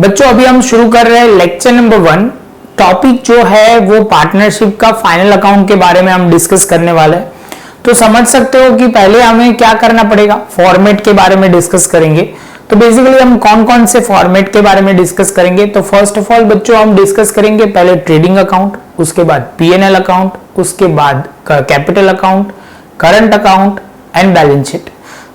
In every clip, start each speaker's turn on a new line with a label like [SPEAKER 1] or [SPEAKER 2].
[SPEAKER 1] बच्चों अभी हम शुरू कर रहे हैं लेक्चर नंबर 1। टॉपिक जो है वो पार्टनरशिप का फाइनल अकाउंट के बारे में हम डिस्कस करने वाले हैं। तो समझ सकते हो कि पहले हमें क्या करना पड़ेगा, फॉर्मेट के बारे में डिस्कस करेंगे। तो बेसिकली हम कौन कौन से फॉर्मेट के बारे में डिस्कस करेंगे। तो फर्स्ट ऑफ ऑल बच्चों हम डिस्कस करेंगे पहले ट्रेडिंग अकाउंट, उसके बाद P&L अकाउंट, उसके बाद capital account, current account and balance sheet.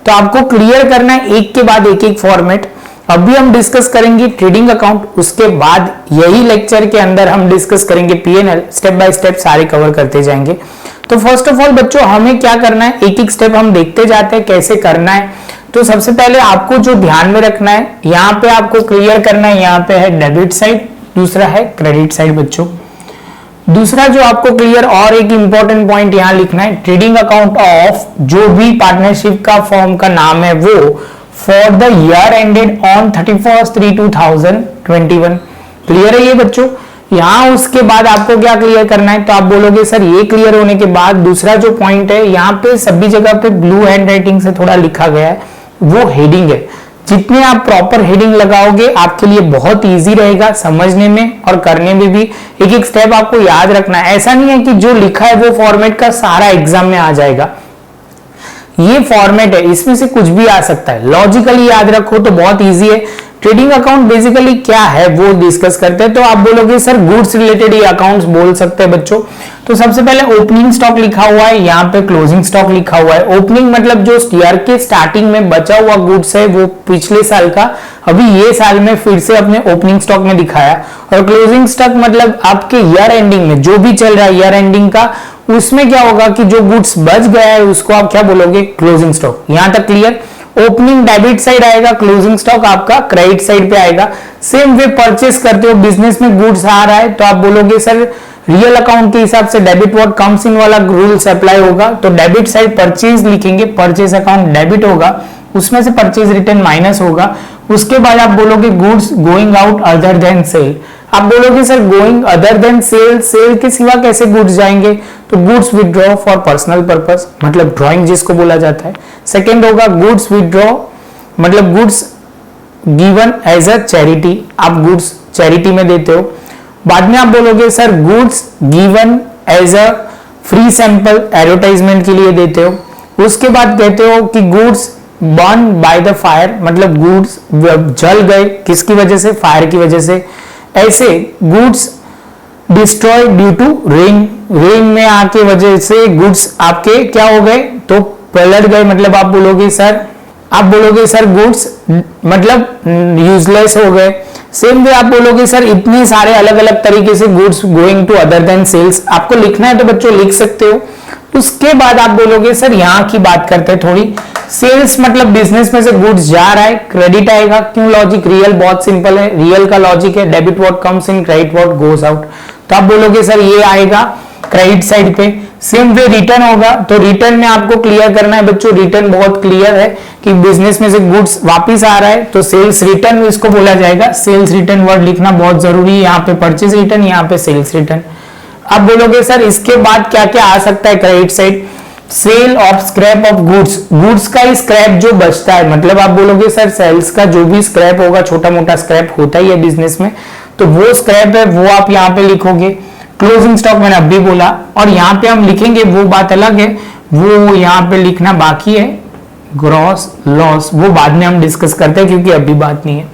[SPEAKER 1] तो आपको क्लियर करना है एक के बाद एक फॉर्मेट। अभी हम डिस्कस करेंगे ट्रेडिंग अकाउंट, उसके बाद यही लेक्चर के अंदर हम डिस्कस करेंगे P&L, स्टेप बाय स्टेप सारे कवर करते जाएंगे। तो फर्स्ट ऑफ ऑल बच्चों हमें क्या करना है, एक स्टेप हम देखते जाते हैं कैसे करना है। तो सबसे पहले आपको जो ध्यान में रखना है, यहाँ पे आपको क्लियर करना है, यहाँ पे है डेबिट साइड, दूसरा है क्रेडिट साइड। बच्चों दूसरा जो आपको क्लियर और एक इंपॉर्टेंट पॉइंट यहाँ लिखना है, ट्रेडिंग अकाउंट ऑफ जो भी पार्टनरशिप का फॉर्म का नाम है वो for the year ended on 31/3/2021। Clear है ये बच्चों। यहाँ उसके बाद आपको क्या क्लियर करना है, तो आप बोलोगे सर ये क्लियर होने के बाद दूसरा जो पॉइंट है, यहाँ पे सभी जगह पे ब्लू हैंड राइटिंग से थोड़ा लिखा गया है, वो हेडिंग है। जितने आप प्रॉपर हेडिंग लगाओगे आपके लिए बहुत इजी रहेगा समझने में और करने में भी। एक स्टेप आपको याद रखना है, ऐसा नहीं है कि जो लिखा है वो फॉर्मेट का सारा एग्जाम में आ जाएगा। ये फॉर्मेट है, इसमें से कुछ भी आ सकता है। लॉजिकली याद रखो तो बहुत इजी है। ट्रेडिंग अकाउंट बेसिकली क्या है वो डिस्कस करते हैं। तो आप बोलोगे सर गुड्स रिलेटेड ये अकाउंट्स बोल सकते हैं बच्चों। तो सबसे पहले ओपनिंग स्टॉक लिखा हुआ है, यहाँ पे क्लोजिंग स्टॉक लिखा हुआ है। ओपनिंग मतलब जो ईयर के स्टार्टिंग में बचा हुआ गुड्स है वो पिछले साल का अभी ये साल में फिर से अपने ओपनिंग स्टॉक में दिखाया। और क्लोजिंग स्टॉक मतलब आपके ईयर एंडिंग में जो भी चल रहा है ईयर एंडिंग का, उसमें क्या होगा कि जो गुड्स बच गया है उसको आप क्या बोलोगे, क्लोजिंग स्टॉक। यहां तक क्लियर। ओपनिंग डेबिट साइड आएगा, क्लोजिंग स्टॉक आपका क्रेडिट साइड पे आएगा। सेम वे परचेस करते हो, बिजनेस में गुड्स आ रहा है तो आप बोलोगे सर रियल अकाउंट के हिसाब से डेबिट व्हाट कम्स इन वाला रूल्स अप्लाई होगा। तो डेबिट साइड परचेज लिखेंगे, परचेज अकाउंट डेबिट होगा, उसमें से परचेज रिटर्न माइनस होगा। उसके बाद आप बोलोगे goods going out other than sale. आप बोलोगे sir going other than sale, sale के सिवा कैसे गुड्स जाएंगे, तो goods withdraw for personal purpose मतलब ड्रॉइंग जिसको बोला जाता है। सेकेंड होगा गुड्स विथड्रॉ मतलब goods given as a charity, आप गुड्स चैरिटी में देते हो। बाद में आप बोलोगे sir goods given as a free sample advertisement के लिए देते हो। उसके बाद कहते हो कि goods burn by the fire मतलब गुड्स जल गए, किसकी वजह से, फायर की वजह से। ऐसे goods destroy due to rain, rain में आके वजह से गुड्स आपके क्या हो गए, तो पलट गए मतलब आप बोलोगे सर गुड्स मतलब यूजलेस हो गए। सेम वे आप बोलोगे सर इतने सारे अलग अलग तरीके से goods going to other than sales. आपको लिखना है तो बच्चों लिख सकते हो। उसके बाद आप बोलोगे सर यहाँ की बात करते हैं थोड़ी, सेल्स मतलब बिजनेस में से गुड्स जा रहा है, क्रेडिट आएगा। क्यों लॉजिक, रियल बहुत सिंपल है, रियल का लॉजिक है debit what comes in, credit what goes out. तो आप बोलोगे सर ये आएगा क्रेडिट साइड पे। सेम वे रिटर्न होगा, तो रिटर्न में आपको क्लियर करना है बच्चों, रिटर्न बहुत क्लियर है कि बिजनेस में से गुड्स वापिस आ रहा है तो सेल्स रिटर्न इसको बोला जाएगा। सेल्स रिटर्न वर्ड लिखना बहुत जरूरी है, यहाँ पे परचेज रिटर्न, यहाँ पे सेल्स रिटर्न। आप बोलोगे सर इसके बाद क्या क्या आ सकता है credit side, sale of scrap of goods, goods का स्क्रैप जो बचता है मतलब आप बोलोगे सर सेल्स का जो भी स्क्रैप होगा, छोटा मोटा स्क्रैप होता ही है बिजनेस में, तो वो स्क्रैप है वो आप यहाँ पे लिखोगे। क्लोजिंग स्टॉक मैंने अभी बोला, और यहाँ पे हम लिखेंगे वो बात अलग है, वो यहाँ पे लिखना बाकी है। ग्रॉस लॉस वो बाद में हम डिस्कस करते हैं क्योंकि अभी बात नहीं है।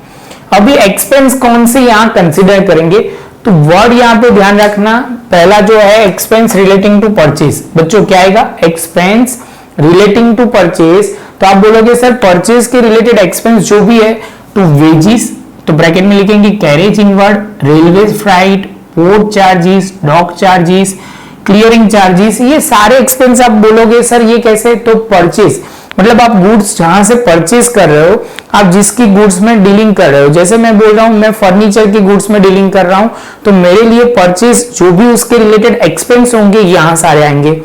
[SPEAKER 1] अभी एक्सपेंस कौन से यहाँ कंसिडर करेंगे, तो वर्ड यहाँ पे ध्यान रखना। पहला जो है एक्सपेंस रिलेटिंग टू परचेज, बच्चों क्या आएगा, एक्सपेंस रिलेटिंग टू परचेज। तो आप बोलोगे सर परचेज के रिलेटेड एक्सपेंस जो भी है टू वेजिस, तो ब्रैकेट में लिखेंगे carriage inward, railway freight, port charges, dock charges, clearing charges, ये सारे एक्सपेंस आप बोलोगे सर ये कैसे, तो परचेज मतलब आप गुड्स जहां से परचेज कर रहे हो, आप जिसकी गुड्स में डीलिंग कर रहे हो। जैसे मैं बोल रहा हूं मैं फर्नीचर की गुड्स में डीलिंग कर रहा हूं, तो मेरे लिए परचेज जो भी उसके रिलेटेड एक्सपेंस होंगे यहां सारे आएंगे।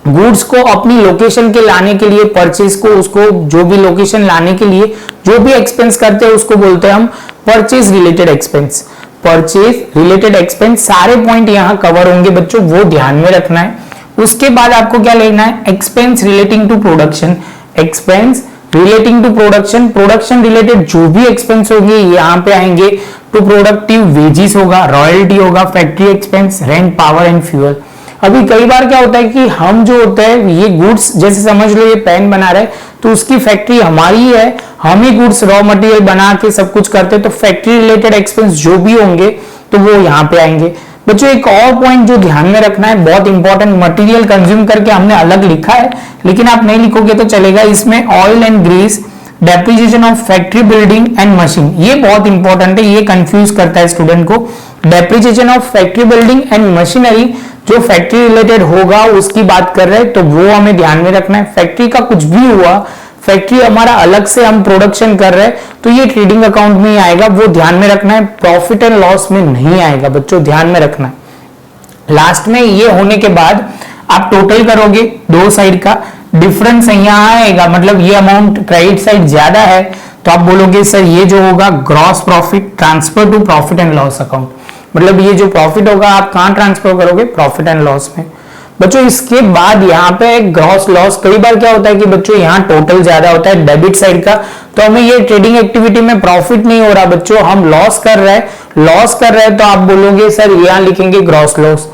[SPEAKER 1] गुड्स को अपनी लोकेशन के लाने के लिए, परचेज को उसको जो भी लोकेशन लाने के लिए जो भी एक्सपेंस करते हैं उसको बोलते हैं हम purchase related expense. Purchase related expense सारे पॉइंट यहां कवर होंगे बच्चों, वो ध्यान में रखना है। उसके बाद आपको क्या लेना है, expense relating to production, expense relating to production, production related जो भी एक्सपेंस होंगे यहाँ पे आएंगे। टू प्रोडक्टिव वेजिस होगा, रॉयल्टी होगा, factory expense, rent, power and fuel. अभी कई बार क्या होता है कि हम जो होता है ये गुड्स, जैसे समझ लो ये पेन बना रहे हैं तो उसकी फैक्ट्री हमारी है, हम ही गुड्स रॉ मटेरियल बना के सब कुछ करते हैं, तो फैक्ट्री रिलेटेड एक्सपेंस जो भी होंगे तो वो यहाँ पे आएंगे। बच्चों एक और पॉइंट जो ध्यान में रखना है, बहुत इंपॉर्टेंट, मटेरियल कंज्यूम करके हमने अलग लिखा है लेकिन आप नहीं लिखोगे तो चलेगा, इसमें oil and grease, depreciation of factory building and machine, ये बहुत इंपॉर्टेंट है, ये कंफ्यूज करता है स्टूडेंट को। Depreciation of factory building and machinery, जो फैक्ट्री रिलेटेड होगा उसकी बात कर रहे हैं तो वो हमें ध्यान में रखना है। फैक्ट्री का कुछ भी हुआ, फैक्ट्री हमारा अलग से हम प्रोडक्शन कर रहे हैं तो ये ट्रेडिंग अकाउंट में ही आएगा, वो ध्यान में रखना है, प्रॉफिट एंड लॉस में नहीं आएगा बच्चों, ध्यान में रखना है। लास्ट में ये होने के बाद आप टोटल करोगे, दो साइड का डिफरेंस यहाँ आएगा, मतलब ये अमाउंट क्रेडिट साइड ज्यादा है तो आप बोलोगे सर ये जो होगा gross profit transfer to profit and loss account, मतलब ये जो प्रॉफिट होगा आप कहां ट्रांसफर करोगे, प्रॉफिट एंड लॉस में। बच्चों इसके बाद यहाँ पे ग्रॉस लॉस, कई बार क्या होता है कि बच्चों यहाँ टोटल ज्यादा होता है डेबिट साइड का, तो हमें ये ट्रेडिंग एक्टिविटी में प्रॉफिट नहीं हो रहा बच्चों, हम लॉस कर रहे हैं तो आप बोलोगे सर यहाँ लिखेंगे ग्रॉस लॉस,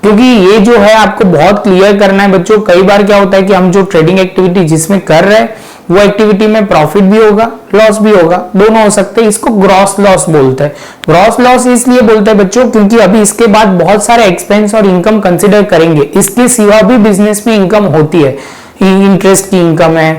[SPEAKER 1] क्योंकि ये जो है आपको बहुत क्लियर करना है बच्चों। कई बार क्या होता है कि हम जो ट्रेडिंग एक्टिविटी जिसमें कर रहे हैं वो एक्टिविटी में प्रॉफिट भी होगा लॉस भी होगा, दोनों हो सकते हैं, इसको ग्रॉस लॉस बोलते हैं। ग्रॉस लॉस इसलिए बोलते हैं बच्चों क्योंकि अभी इसके बाद बहुत सारे एक्सपेंस और इनकम कंसिडर करेंगे, इसके सिवा भी बिजनेस में इनकम होती है, इंटरेस्ट की इनकम है,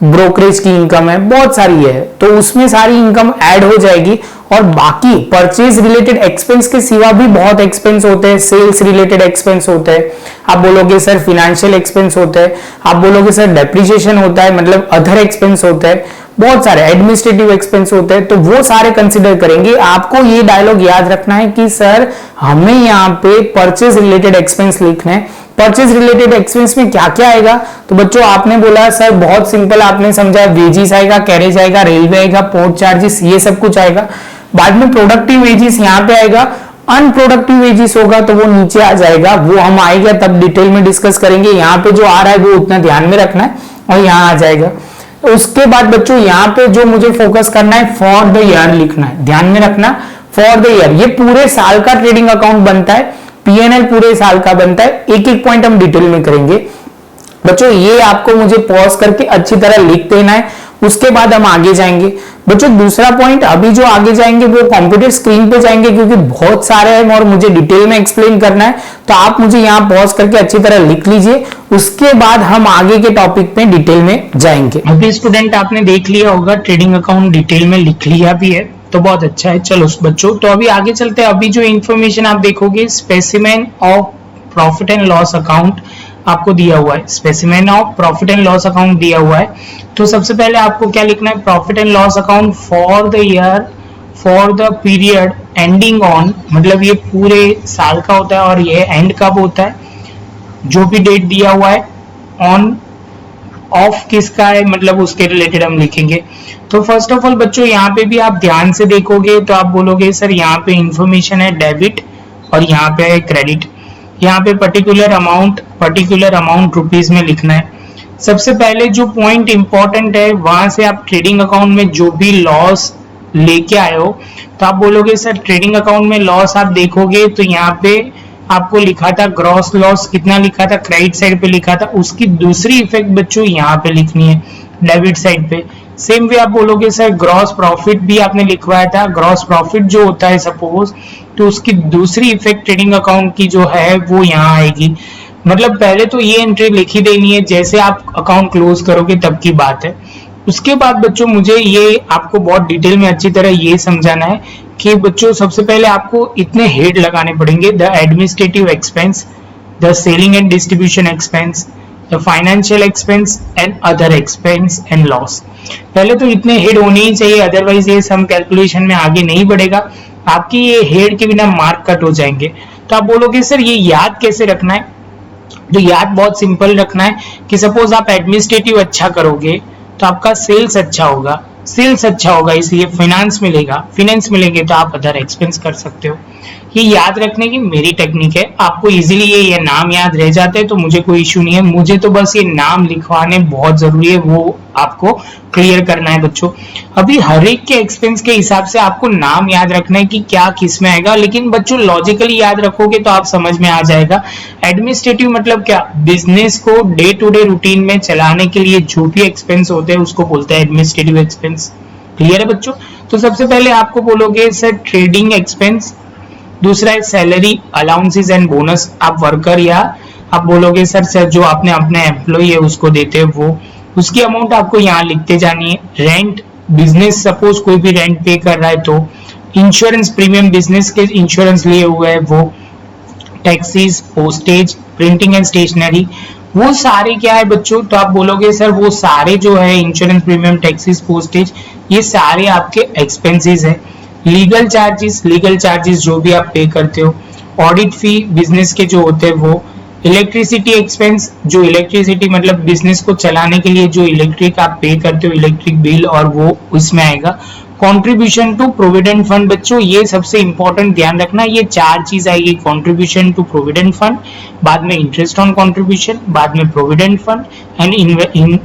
[SPEAKER 1] ब्रोकरेज की इनकम है, बहुत सारी है, तो उसमें सारी इनकम ऐड हो जाएगी। और बाकी परचेज रिलेटेड एक्सपेंस के सिवा भी बहुत एक्सपेंस होते हैं, सेल्स रिलेटेड एक्सपेंस होते हैं, आप बोलोगे सर फिनेंशियल एक्सपेंस होते हैं, आप बोलोगे सर डेप्रिसिएशन होता है, मतलब अदर एक्सपेंस होते हैं, बहुत सारे एडमिनिस्ट्रेटिव एक्सपेंस होते हैं, तो वो सारे कंसिडर करेंगे। आपको ये डायलॉग याद रखना है कि सर हमें यहाँ पे परचेज रिलेटेड एक्सपेंस लिखना है। परचेज रिलेटेड एक्सपेंस में क्या क्या आएगा, तो बच्चों आपने बोला सर बहुत सिंपल, आपने समझा, वेजिस आएगा, कैरेज आएगा, रेलवे आएगा, पोर्ट चार्जेस, ये सब कुछ आएगा। बाद में प्रोडक्टिव वेजिस यहाँ पे आएगा, अनप्रोडक्टिव वेजिस होगा तो वो नीचे आ जाएगा, वो हम आएगा तब डिटेल में डिस्कस करेंगे। यहाँ पे जो आ रहा है वो उतना ध्यान में रखना है और यहाँ आ जाएगा। उसके बाद बच्चों यहाँ पे जो मुझे फोकस करना है, फॉर द ईयर लिखना है, ध्यान में रखना, फॉर द ईयर, ये पूरे साल का ट्रेडिंग अकाउंट बनता है, पीएनएल पूरे साल का बनता है, एक एक पॉइंट हम डिटेल में करेंगे बच्चों। ये आपको मुझे पॉज करके अच्छी तरह लिख देना है, उसके बाद हम आगे जाएंगे बच्चों। दूसरा पॉइंट, अभी जो आगे जाएंगे वो कंप्यूटर स्क्रीन पे जाएंगे क्योंकि बहुत सारे हैं और मुझे डिटेल में एक्सप्लेन करना है, तो आप मुझे यहाँ पॉज करके अच्छी तरह लिख लीजिए, उसके बाद हम आगे के टॉपिक पे डिटेल में जाएंगे। अभी स्टूडेंट आपने देख लिया होगा, ट्रेडिंग अकाउंट डिटेल में लिख लिया भी है तो बहुत अच्छा है। चलो बच्चों तो अभी आगे चलते हैं। अभी जो इंफॉर्मेशन आप देखोगे, specimen of profit and loss account आपको दिया हुआ है, specimen of profit and loss account दिया हुआ है। तो सबसे पहले आपको क्या लिखना है, profit and loss account for the year, for the period ending on, मतलब ये पूरे साल का होता है और ये एंड कब होता है, जो भी डेट दिया हुआ है, ऑन ऑफ किसका है, मतलब उसके रिलेटेड हम लिखेंगे। तो फर्स्ट ऑफ ऑल बच्चों यहाँ पे भी आप ध्यान से देखोगे तो आप बोलोगे सर यहाँ पे इंफॉर्मेशन है डेबिट और यहाँ पे है क्रेडिट, यहाँ पे पर्टिकुलर अमाउंट रुपीज में लिखना है। सबसे पहले जो पॉइंट इंपॉर्टेंट है, वहां से आप ट्रेडिंग अकाउंट में जो भी लॉस लेके आए हो तो आप बोलोगे सर ट्रेडिंग अकाउंट में लॉस आप देखोगे तो यहाँ पे आपको लिखा था ग्रॉस लॉस, कितना लिखा था, क्रेडिट साइड पे लिखा था, उसकी दूसरी इफेक्ट बच्चों यहाँ पे लिखनी है डेबिट साइड पे। सेम वे आप बोलोगे सर ग्रॉस प्रॉफिट भी आपने लिखवाया था, ग्रॉस प्रॉफिट जो होता है सपोज, तो उसकी दूसरी इफेक्ट ट्रेडिंग अकाउंट की जो है वो यहाँ आएगी। मतलब पहले तो ये एंट्री लिखी देनी है, जैसे आप अकाउंट क्लोज करोगे तब की बात है। उसके बाद बच्चों मुझे ये आपको बहुत डिटेल में अच्छी तरह ये समझाना है कि बच्चों सबसे पहले आपको इतने हेड लगाने पड़ेंगे, the administrative expense, the selling and distribution expense, the financial expense and other expense and loss. पहले तो इतने हेड होने ही चाहिए, अदरवाइज ये सम कैलकुलेशन में आगे नहीं बढ़ेगा, आपकी ये हेड के बिना मार्क कट हो जाएंगे। तो आप बोलोगे सर ये याद कैसे रखना है, तो याद बहुत सिंपल रखना है कि सपोज आप एडमिनिस्ट्रेटिव अच्छा करोगे तो आपका सेल्स अच्छा होगा इसलिए फाइनेंस मिलेगा, फाइनेंस मिलेंगे तो आप अदर एक्सपेंस कर सकते हो। ये याद रखने की मेरी टेक्निक है, आपको इजीली ये नाम याद रह जाते हैं तो मुझे कोई इश्यू नहीं है, मुझे तो बस ये नाम लिखवाने बहुत जरूरी है, वो आपको क्लियर करना है बच्चों। अभी हर एक के एक्सपेंस के हिसाब से आपको नाम याद रखना है कि क्या किस में आएगा, लेकिन बच्चों लॉजिकली याद रखोगे तो आप समझ में आ जाएगा। एडमिनिस्ट्रेटिव मतलब क्या, बिजनेस को डे टू डे रूटीन में चलाने के लिए जो भी एक्सपेंस होते हैं उसको बोलते हैं एडमिनिस्ट्रेटिव एक्सपेंस। क्लियर है बच्चों? तो सबसे पहले आपको बोलोगे सर ट्रेडिंग एक्सपेंस, दूसरा है सैलरी अलाउंसेस एंड बोनस, आप वर्कर या आप बोलोगे सर जो आपने अपने एम्प्लॉय है उसको देते हैं वो, उसकी अमाउंट आपको यहाँ लिखते जानी है। रेंट, बिजनेस सपोज कोई भी रेंट पे कर रहा है तो, इंश्योरेंस प्रीमियम बिजनेस के इंश्योरेंस लिए हुए है वो, taxes, postage, printing and stationery, वो सारे क्या है बच्चों, तो आप बोलोगे सर वो सारे जो है इंश्योरेंस प्रीमियम, टैक्सीज, पोस्टेज, ये सारे आपके एक्सपेंसेस है। लीगल चार्जेस जो भी आप पे करते हो, ऑडिट फी बिजनेस के जो होते हैं वो, इलेक्ट्रिसिटी एक्सपेंस, जो इलेक्ट्रिसिटी मतलब बिजनेस को चलाने के लिए जो इलेक्ट्रिक आप पे करते हो, इलेक्ट्रिक बिल, और वो इसमें आएगा। कंट्रीब्यूशन टू प्रोविडेंट फंड बच्चों, ये सबसे इंपॉर्टेंट ध्यान रखना, ये चार चीज आएगी, कंट्रीब्यूशन टू प्रोविडेंट फंड, बाद में इंटरेस्ट ऑन कंट्रीब्यूशन, बाद में provident fund and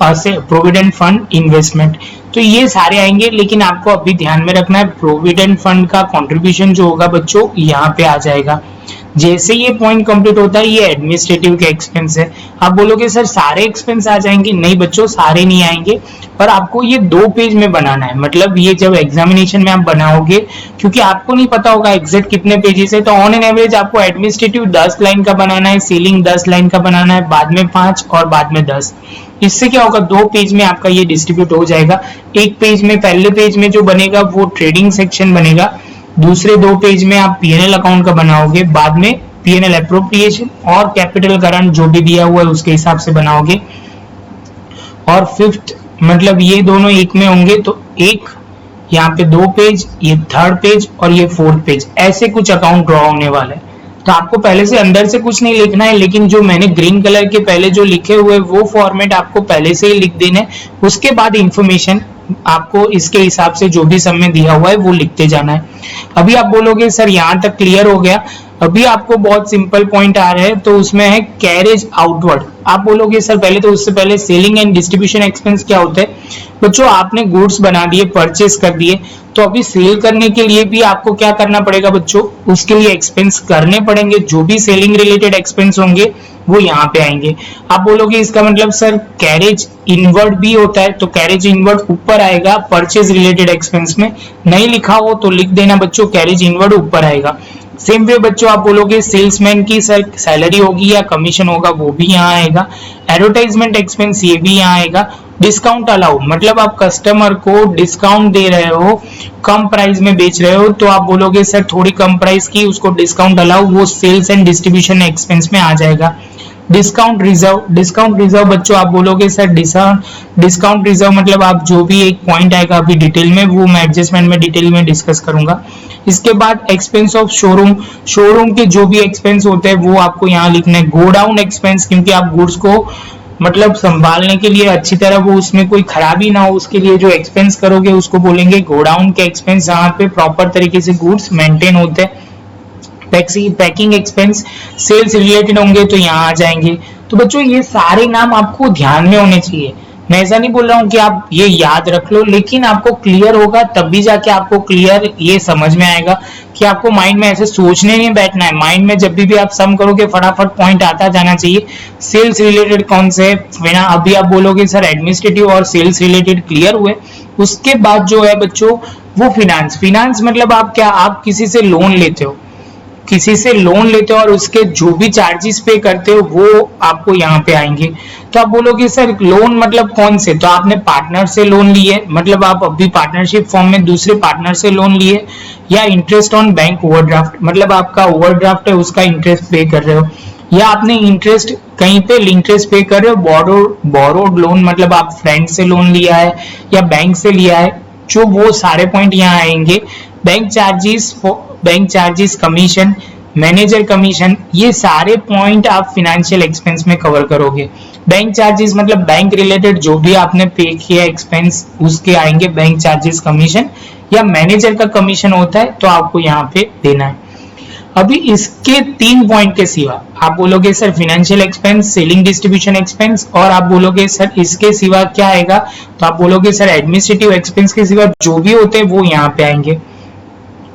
[SPEAKER 1] provident fund investment, तो ये सारे आएंगे। लेकिन आपको अभी ध्यान में रखना है प्रोविडेंट फंड का कंट्रीब्यूशन जो होगा बच्चों यहाँ पे आ जाएगा। जैसे ये पॉइंट कंप्लीट होता है ये एडमिनिस्ट्रेटिव के एक्सपेंस है। आप बोलोगे सर सारे एक्सपेंस आ जाएंगे, नहीं बच्चों सारे नहीं आएंगे, पर आपको ये 2 पेज में बनाना है, मतलब ये जब एग्जामिनेशन में आप बनाओगे, क्योंकि आपको नहीं पता होगा एग्जैक्ट कितने पेजेस है, तो ऑन एन एवरेज आपको एडमिनिस्ट्रेटिव 10 लाइन का बनाना है, सेलिंग 10 लाइन का बनाना है, बाद में 5 और बाद में 10। इससे क्या होगा 2 पेज में आपका ये डिस्ट्रीब्यूट हो जाएगा। एक पेज में, पहले पेज में जो बनेगा वो ट्रेडिंग सेक्शन बनेगा, दूसरे 2 पेज में आप पीएनएल अकाउंट का बनाओगे, बाद में पीएनएल एप्रोप्रिएशन और कैपिटल करंट जो भी दिया हुआ है उसके हिसाब से बनाओगे, और 5th मतलब ये दोनों एक में होंगे तो एक यहाँ पे 2 पेज, ये 3rd पेज और ये 4th पेज, ऐसे कुछ अकाउंट ड्रॉ होने वाला है। तो आपको पहले से अंदर से कुछ नहीं लिखना है, लेकिन जो मैंने ग्रीन कलर के पहले जो लिखे हुए वो फॉर्मेट आपको पहले से ही लिख देना है, उसके बाद इंफॉर्मेशन आपको इसके हिसाब से जो भी समय दिया हुआ है वो लिखते जाना है। अभी आप बोलोगे सर यहाँ तक क्लियर हो गया, अभी आपको बहुत सिंपल पॉइंट आ रहे हैं, तो उसमें है कैरेज आउटवर्ड। आप बोलोगे सर पहले तो उससे पहले सेलिंग एंड डिस्ट्रीब्यूशन एक्सपेंस क्या होता है बच्चों, आपने गुड्स बना दिए, परचेस कर दिए, तो अभी सेल करने के लिए भी आपको क्या करना पड़ेगा बच्चों, उसके लिए एक्सपेंस करने पड़ेंगे, जो भी सेलिंग रिलेटेड एक्सपेंस होंगे वो यहाँ पे आएंगे। आप बोलोगे इसका मतलब सर कैरेज इनवर्ड भी होता है, तो कैरेज इनवर्ड ऊपर आएगा परचेज रिलेटेड एक्सपेंस में, नहीं लिखा हो तो लिख देना बच्चों, कैरेज इनवर्ड ऊपर आएगा। सेम वे बच्चों आप बोलोगे सेल्समैन की सर सैलरी होगी या कमीशन होगा, वो भी यहाँ आएगा। एडवर्टाइजमेंट एक्सपेंस ये भी यहाँ आएगा। डिस्काउंट अलाउ मतलब आप कस्टमर को डिस्काउंट दे रहे हो, कम प्राइस में बेच रहे हो, तो आप बोलोगे सर थोड़ी कम प्राइस की उसको डिस्काउंट अलाउ, वो सेल्स एंड डिस्ट्रीब्यूशन एक्सपेंस में आ जाएगा। डिस्काउंट रिजर्व बच्चों आप बोलोगे सर डिस्काउंट रिजर्व मतलब आप जो भी एक पॉइंट आएगा अभी डिटेल में, वो मैं एडजस्टमेंट में डिटेल में डिस्कस करूंगा। इसके बाद एक्सपेंस ऑफ शोरूम के जो भी एक्सपेंस होते हैं वो आपको यहाँ लिखना है। गोडाउन एक्सपेंस, क्योंकि आप गुड्स को मतलब संभालने के लिए अच्छी तरह वो उसमें कोई खराबी ना हो, उसके लिए जो एक्सपेंस करोगे उसको बोलेंगे गोडाउन के एक्सपेंस, जहाँ पे प्रॉपर तरीके से गुड्स मेंटेन होते हैं। पैकिंग एक्सपेंस सेल्स रिलेटेड होंगे तो यहाँ आ जाएंगे। तो बच्चों ये सारे नाम आपको ध्यान में होने चाहिए, मैं ऐसा नहीं बोल रहा हूँ कि आप ये याद रख लो, लेकिन आपको क्लियर होगा तब भी जाके आपको क्लियर ये समझ में आएगा कि आपको माइंड में ऐसे सोचने नहीं बैठना है। माइंड में जब भी आप सम करोगे फटाफट पॉइंट आता जाना चाहिए। सेल्स रिलेटेड कौन से बिना अभी आप बोलोगे सर एडमिनिस्ट्रेटिव और सेल्स रिलेटेड क्लियर हुए, उसके बाद जो है बच्चों वो फिनांस मतलब आप क्या, आप किसी से लोन लेते हो, और उसके जो भी चार्जेस पे करते हो वो आपको यहाँ पे आएंगे। तो आप बोलोगे सर लोन मतलब कौन से, तो आपने पार्टनर से लोन लिए, मतलब आप अभी पार्टनरशिप फॉर्म में दूसरे पार्टनर से लोन लिए, या इंटरेस्ट ऑन बैंक ओवरड्राफ्ट मतलब आपका ओवरड्राफ्ट है उसका इंटरेस्ट पे कर रहे हो, या आपने इंटरेस्ट कहीं पे इंटरेस्ट पे कर रहे हो। बोरोड लोन मतलब आप फ्रेंड से लोन लिया है या बैंक से लिया है, जो वो सारे पॉइंट यहाँ आएंगे। Bank charges commission, manager commission, ये सारे पॉइंट आप फिनेंशियल एक्सपेंस में कवर करोगे। बैंक चार्जेस मतलब बैंक रिलेटेड जो भी आपने पे किया एक्सपेंस उसके आएंगे बैंक चार्जेस कमीशन, या मैनेजर का कमीशन होता है तो आपको यहाँ पे देना है। अभी इसके 3 पॉइंट के सिवा आप बोलोगे sir financial expense, selling distribution expense, और आप बोलोगे सर इसके सिवा क्या आएगा, तो आप बोलोगे सर एडमिनिस्ट्रेटिव एक्सपेंस के सिवा जो भी होते हैं वो यहाँ पे आएंगे।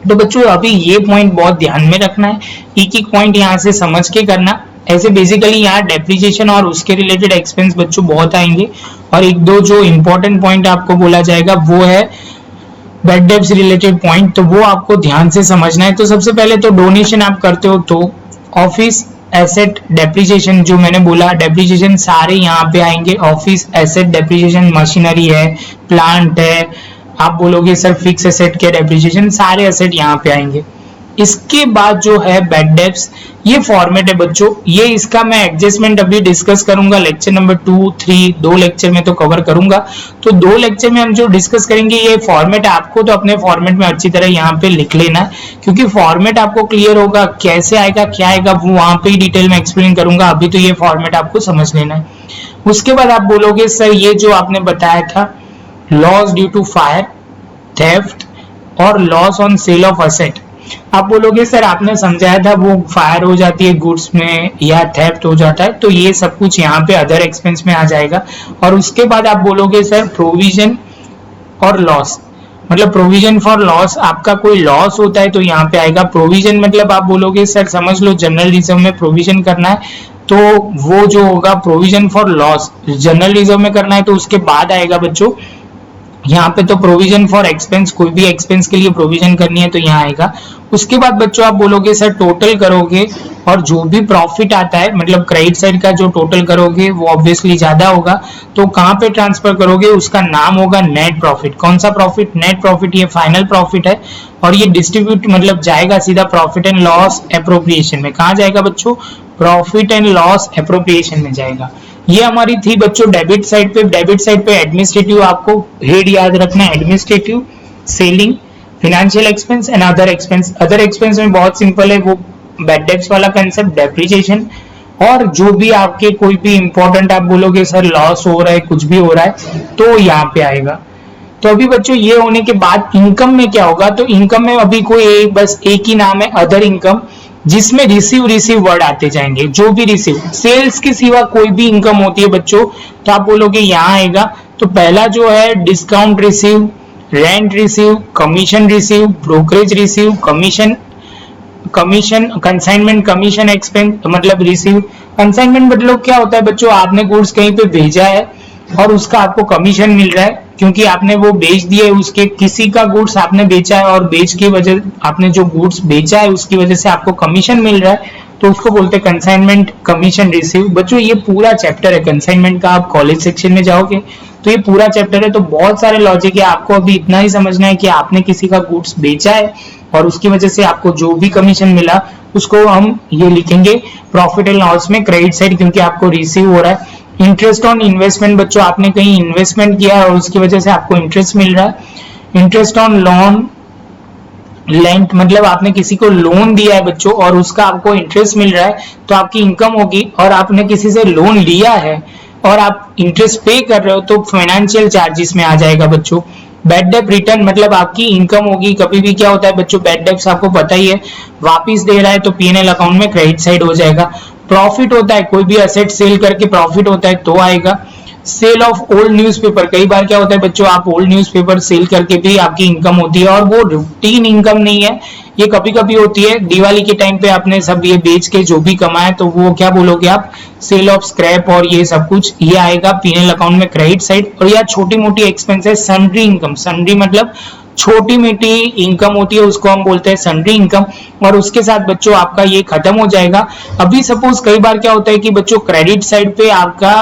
[SPEAKER 1] तो बच्चों अभी ये पॉइंट बहुत ध्यान में रखना है, एक एक पॉइंट यहाँ से समझ के करना। ऐसे बेसिकली यहाँ डेप्रिसिएशन और उसके रिलेटेड एक्सपेंस बच्चों बहुत आएंगे, और एक दो जो इंपॉर्टेंट पॉइंट आपको बोला जाएगा वो है बैड डेब्ट्स रिलेटेड पॉइंट, तो वो आपको ध्यान से समझना है। तो सबसे पहले तो डोनेशन आप करते हो तो ऑफिस एसेट डेप्रिसिएशन, जो मैंने बोला डेप्रिसिएशन सारे यहाँ पे आएंगे। ऑफिस एसेट डेप्रिसिएशन, मशीनरी है, प्लांट है, आप बोलोगे सर फिक्स एसेट के डेप्रिसिएशन, सारे एसेट यहाँ पे आएंगे। इसके बाद जो है बैड डेब्ट्स, ये फॉर्मेट है बच्चों, ये इसका मैं एडजस्टमेंट अभी डिस्कस करूंगा लेक्चर नंबर 2, 3, 2 लेक्चर में तो कवर करूंगा। तो 2 लेक्चर में हम जो डिस्कस करेंगे ये फॉर्मेट आपको तो अपने फॉर्मेट में अच्छी तरह यहाँ पे लिख लेना है, क्योंकि फॉर्मेट आपको क्लियर होगा, कैसे आएगा क्या आएगा वो वहां पे ही डिटेल में एक्सप्लेन करूंगा। अभी तो ये फॉर्मेट आपको समझ लेना है। उसके बाद आप बोलोगे सर ये जो आपने बताया था loss due to fire, theft और loss on sale of asset, आप बोलोगे सर आपने समझाया था वो फायर हो जाती है गुड्स में या थेफ्ट हो जाता है, तो ये सब कुछ यहाँ पे अदर एक्सपेंस में आ जाएगा। और उसके बाद आप बोलोगे सर प्रोविजन और लॉस, मतलब प्रोविजन फॉर लॉस, आपका कोई लॉस होता है तो यहाँ पे आएगा। प्रोविजन मतलब आप बोलोगे सर समझ लो जनरल रिजर्व में प्रोविजन करना है, तो वो जो होगा provision for loss general reserve में करना है, तो उसके बाद आएगा बच्चों यहाँ पे तो प्रोविजन फॉर एक्सपेंस, कोई भी एक्सपेंस के लिए प्रोविजन करनी है तो यहाँ आएगा। उसके बाद बच्चों आप बोलोगे सर टोटल करोगे, और जो भी प्रॉफिट आता है मतलब क्रेडिट साइड का जो टोटल करोगे वो ऑब्वियसली ज्यादा होगा, तो कहाँ पे ट्रांसफर करोगे, उसका नाम होगा नेट प्रॉफिट। कौन सा प्रॉफिट? नेट प्रॉफिट, ये फाइनल प्रॉफिट है, और ये डिस्ट्रीब्यूट मतलब जाएगा सीधा प्रॉफिट एंड लॉस एप्रोप्रिएशन में। कहाँ जाएगा बच्चों? प्रॉफिट एंड लॉस एप्रोप्रिएशन में जाएगा। ये हमारी थी बच्चों डेबिट साइड पे। डेबिट साइड पे एडमिनिस्ट्रेटिव आपको हेड याद रखना है, administrative, selling, financial expense and other expense. Other expense में बहुत सिंपल है, वो बैड डेब्ट्स वाला कंसेप्ट, डेप्रिसिएशन, और जो भी आपके कोई भी इंपॉर्टेंट आप बोलोगे सर लॉस हो रहा है, कुछ भी हो रहा है तो यहाँ पे आएगा। तो अभी बच्चों ये होने के बाद इनकम में क्या होगा, तो इनकम में अभी कोई बस एक ही नाम है अदर इनकम, जिसमें रिसीव वर्ड आते जाएंगे। जो भी रिसीव, सेल्स के सिवा कोई भी इनकम होती है बच्चों तो आप बोलोगे यहाँ आएगा। तो पहला जो है discount receive, rent receive, commission receive, brokerage receive, commission consignment commission expense मतलब रिसीव। कंसाइनमेंट मतलब क्या होता है बच्चों, आपने गुड्स कहीं पे भेजा है और उसका आपको कमीशन मिल रहा है, क्योंकि आपने वो बेच दिए, उसके किसी का गुड्स आपने बेचा है और बेच की वजह आपने जो गुड्स बेचा है उसकी वजह से आपको कमीशन मिल रहा है, तो उसको बोलते हैं कंसाइनमेंट कमीशन रिसीव। बच्चों ये पूरा चैप्टर है कंसाइनमेंट का, आप कॉलेज सेक्शन में जाओगे तो ये पूरा चैप्टर है, तो बहुत सारे लॉजिक है। आपको अभी इतना ही समझना है कि आपने किसी का गुड्स बेचा है और उसकी वजह से आपको जो भी कमीशन मिला उसको हम ये लिखेंगे प्रॉफिट एंड लॉस में क्रेडिट साइड, क्योंकि आपको रिसीव हो रहा है। इंटरेस्ट ऑन इन्वेस्टमेंट, बच्चों आपने कहीं इन्वेस्टमेंट किया और उसकी वजह से आपको इंटरेस्ट मिल रहा है। इंटरेस्ट ऑन लोन लेंट, मतलब आपने किसी को लोन दिया है बच्चों और उसका आपको इंटरेस्ट मिल रहा है तो आपकी इनकम होगी। और आपने किसी से लोन लिया है और आप इंटरेस्ट पे कर रहे हो तो फाइनेंशियल चार्जेस में आ जाएगा बच्चों। बैड डेब्ट रिटर्न मतलब आपकी इनकम होगी। कभी भी क्या होता है बच्चों, बैड डेब्ट्स आपको पता ही है, वापिस दे रहा है तो पीएनएल अकाउंट में क्रेडिट साइड हो जाएगा। प्रॉफिट होता है, कोई भी एसेट सेल करके प्रॉफिट होता है तो आएगा। सेल ऑफ ओल्ड न्यूज़पेपर, कई बार क्या होता है बच्चों, आप ओल्ड न्यूज़पेपर सेल करके भी आपकी इनकम होती है, और वो रूटीन इनकम नहीं है, ये कभी कभी होती है। दिवाली के टाइम पे आपने सब ये बेच के जो भी कमाया तो वो क्या बोलोगे आप, सेल ऑफ स्क्रैप, और ये सब कुछ ये आएगा पीएनएल अकाउंट में क्रेडिट साइड। और यह छोटी मोटी एक्सपेंस है, सन्ड्री इनकम, सन्ड्री मतलब छोटी मोटी इनकम होती है, उसको हम बोलते हैं सन्ड्री इनकम। और उसके साथ बच्चों आपका ये खत्म हो जाएगा। अभी सपोज कई बार क्या होता है कि बच्चों क्रेडिट साइड पे आपका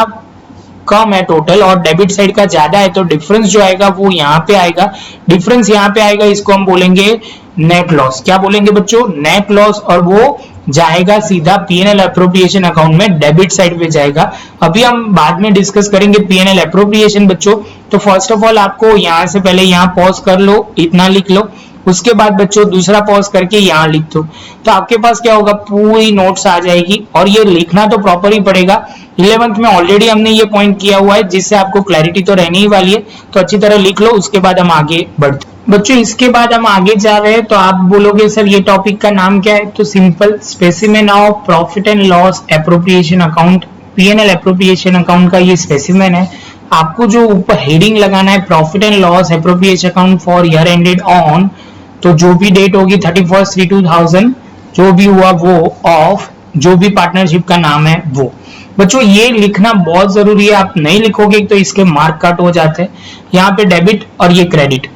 [SPEAKER 1] कम है टोटल और डेबिट साइड का ज्यादा है, तो डिफरेंस जो आएगा वो यहाँ पे आएगा। डिफरेंस यहाँ पे आएगा, इसको हम बोलेंगे नेट लॉस। क्या बोलेंगे बच्चों? नेट लॉस, और वो जाएगा सीधा पीएनएल एप्रोप्रिएशन अकाउंट में, डेबिट साइड पे जाएगा। अभी हम बाद में डिस्कस करेंगे पीएनएल एप्रोप्रिएशन बच्चों। तो फर्स्ट ऑफ ऑल आपको यहाँ से पहले यहाँ पॉज कर लो, इतना लिख लो, उसके बाद बच्चों दूसरा पॉज करके यहाँ लिख दो, तो आपके पास क्या होगा, पूरी नोट्स आ जाएगी। और ये लिखना तो प्रॉपर ही पड़ेगा, 11th में ऑलरेडी हमने ये पॉइंट किया हुआ है, जिससे आपको क्लैरिटी तो रहनी ही वाली है, तो अच्छी तरह लिख लो, उसके बाद हम आगे बढ़ते हैं। बच्चों इसके बाद हम आगे जा रहे हैं, तो आप बोलोगे सर ये टॉपिक का नाम क्या है, तो simple specimen of profit and loss appropriation account, P&L appropriation account का ये स्पेसिमेन है। आपको जो ऊपर हेडिंग लगाना है profit and loss appropriation account for year ended on, तो जो भी डेट होगी 31/3/2000 जो भी हुआ वो, ऑफ जो भी पार्टनरशिप का नाम है वो। बच्चों ये लिखना बहुत जरूरी है, आप नहीं लिखोगे तो इसके मार्क कट हो जाते हैं। यहाँ पे डेबिट और ये क्रेडिट।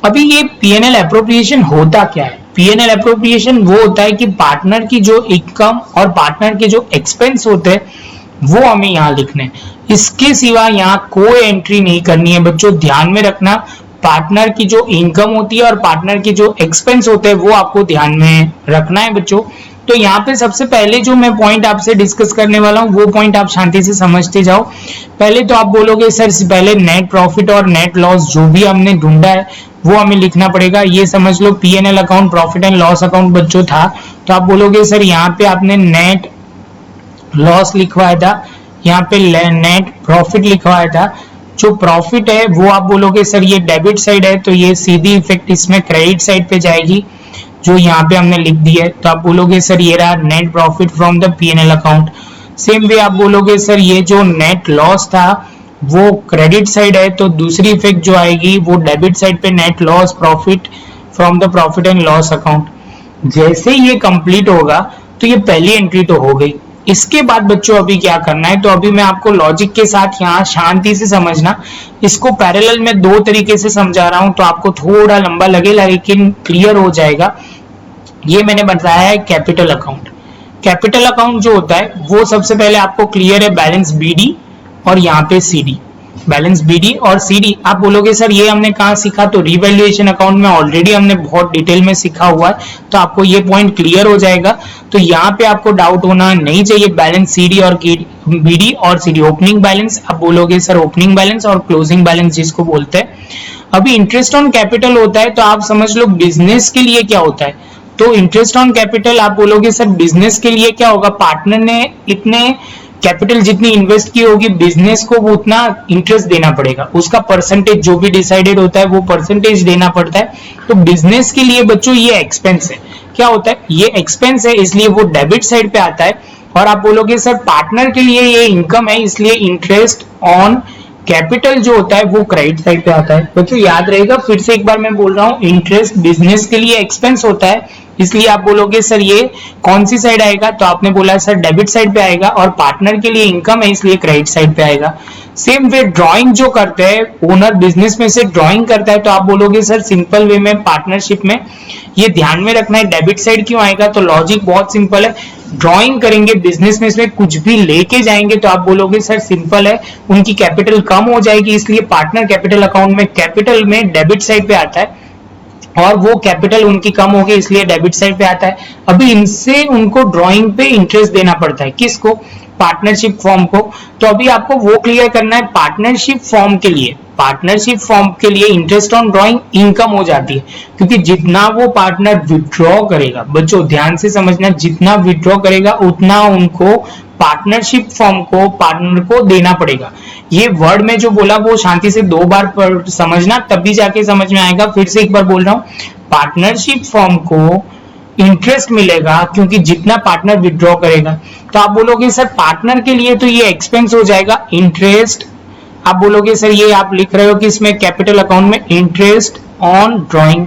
[SPEAKER 1] अभी ये P&L एप्रोप्रिएशन होता क्या है? P&L एप्रोप्रिएशन वो होता है कि पार्टनर की जो इनकम और पार्टनर के जो एक्सपेंस होते हैं वो हमें यहाँ लिखने हैं। इसके सिवा यहाँ कोई एंट्री नहीं करनी है। बच्चों ध्यान में रखना, पार्टनर की जो इनकम होती है और पार्टनर की जो एक्सपेंस होते हैं वो आपको ध्यान में रखना है बच्चों। तो यहाँ पे सबसे पहले जो मैं पॉइंट आपसे डिस्कस करने वाला हूँ वो पॉइंट आप शांति से समझते जाओ। पहले तो आप बोलोगे सर पहले नेट प्रॉफिट और नेट लॉस जो भी हमने ढूंढा है वो हमें लिखना पड़ेगा। ये समझ लो P&L account profit and loss account बच्चों था, तो आप बोलोगे सर यहाँ पे आपने नेट लॉस लिखवाया था, यहाँ पे नेट प्रॉफिट लिखवाया था। जो प्रॉफिट है वो आप बोलोगे सर ये डेबिट साइड है, तो ये सीधी इफेक्ट इसमें क्रेडिट साइड पे जाएगी जो यहाँ पे हमने लिख दी है। तो आप बोलोगे सर ये रहा net profit from the P&L account. Same way आप बोलोगे सर ये जो नेट लॉस था वो क्रेडिट साइड है, तो दूसरी इफेक्ट जो आएगी वो डेबिट साइड पे net loss profit from the profit and loss account. जैसे ये कंप्लीट होगा तो ये पहली एंट्री तो हो गई। इसके बाद बच्चों अभी क्या करना है, तो अभी मैं आपको लॉजिक के साथ यहाँ शांति से समझना, इसको पैरेलल में दो तरीके से समझा रहा हूं तो आपको थोड़ा लंबा लगेगा लेकिन क्लियर हो जाएगा। ये मैंने बताया है कैपिटल अकाउंट। कैपिटल अकाउंट जो होता है वो सबसे पहले आपको क्लियर है बैलेंस बीडी और यहाँ पे सीडी, बैलेंस बीडी और सीडी। आप बोलोगे सर ये हमने कहाँ सीखा, तो रिवैल्यूएशन अकाउंट में ऑलरेडी हमने बहुत डिटेल में सीखा हुआ है, तो आपको ये पॉइंट क्लियर हो जाएगा। तो यहाँ पे आपको डाउट होना नहीं चाहिए। बैलेंस सीडी और बीडी और सीडी, ओपनिंग बैलेंस आप बोलोगे सर ओपनिंग बैलेंस और क्लोजिंग बैलेंस जिसको बोलते हैं। अभी इंटरेस्ट ऑन कैपिटल होता है, तो आप समझ लो बिजनेस के लिए क्या होता है, तो इंटरेस्ट ऑन कैपिटल आप बोलोगे सर बिजनेस के लिए क्या होगा, पार्टनर ने इतने कैपिटल जितनी इन्वेस्ट की होगी बिजनेस को वो उतना इंटरेस्ट देना पड़ेगा, उसका परसेंटेज जो भी डिसाइडेड होता है वो परसेंटेज देना पड़ता है। तो बिजनेस के लिए बच्चों ये एक्सपेंस है, क्या होता है ये एक्सपेंस है, इसलिए वो डेबिट साइड पे आता है। और आप बोलोगे सर पार्टनर के लिए ये इनकम है, इसलिए इंटरेस्ट ऑन कैपिटल जो होता है वो क्रेडिट साइड पे आता है। बच्चों याद रहेगा, फिर से एक बार मैं बोल रहा हूँ, इंटरेस्ट बिजनेस के लिए एक्सपेंस होता है, इसलिए आप बोलोगे सर ये कौन सी साइड आएगा, तो आपने बोला सर डेबिट साइड पे आएगा, और पार्टनर के लिए इनकम है इसलिए क्रेडिट साइड पे आएगा। सेम वे ड्राइंग जो करते हैं, ओनर बिजनेस में से ड्राइंग करता है, तो आप बोलोगे सर सिंपल वे में पार्टनरशिप में ये ध्यान में रखना है डेबिट साइड क्यों आएगा, तो लॉजिक बहुत सिंपल है। ड्राइंग करेंगे बिजनेस में से कुछ भी लेके जाएंगे, तो आप बोलोगे सर सिंपल है उनकी कैपिटल कम हो जाएगी, इसलिए पार्टनर कैपिटल अकाउंट में कैपिटल में डेबिट साइड पे आता है, और वो कैपिटल उनकी कम होगी इसलिए डेबिट साइड पे आता है। अभी इनसे उनको ड्राइंग पे इंटरेस्ट देना पड़ता है, किसको, पार्टनरशिप फॉर्म को। तो अभी आपको वो क्लियर करना है, पार्टनरशिप फॉर्म के लिए, पार्टनरशिप फॉर्म के लिए इंटरेस्ट ऑन ड्राइंग इनकम हो जाती है, क्योंकि जितना वो पार्टनर विथड्रॉ करेगा, बच्चों ध्यान से समझना, जितना विथड्रॉ करेगा उतना उनको पार्टनरशिप फॉर्म को पार्टनर को देना पड़ेगा। ये वर्ड में जो बोला वो शांति से 2 बार समझना, तभी जाके समझ में आएगा। फिर से एक बार बोल रहा हूँ, पार्टनरशिप फॉर्म को इंटरेस्ट मिलेगा क्योंकि जितना पार्टनर विथड्रॉ करेगा। तो आप बोलोगे सर पार्टनर के लिए तो ये एक्सपेंस हो जाएगा इंटरेस्ट, आप बोलोगे सर ये आप लिख रहे हो कि इसमें कैपिटल अकाउंट में इंटरेस्ट ऑन ड्राइंग,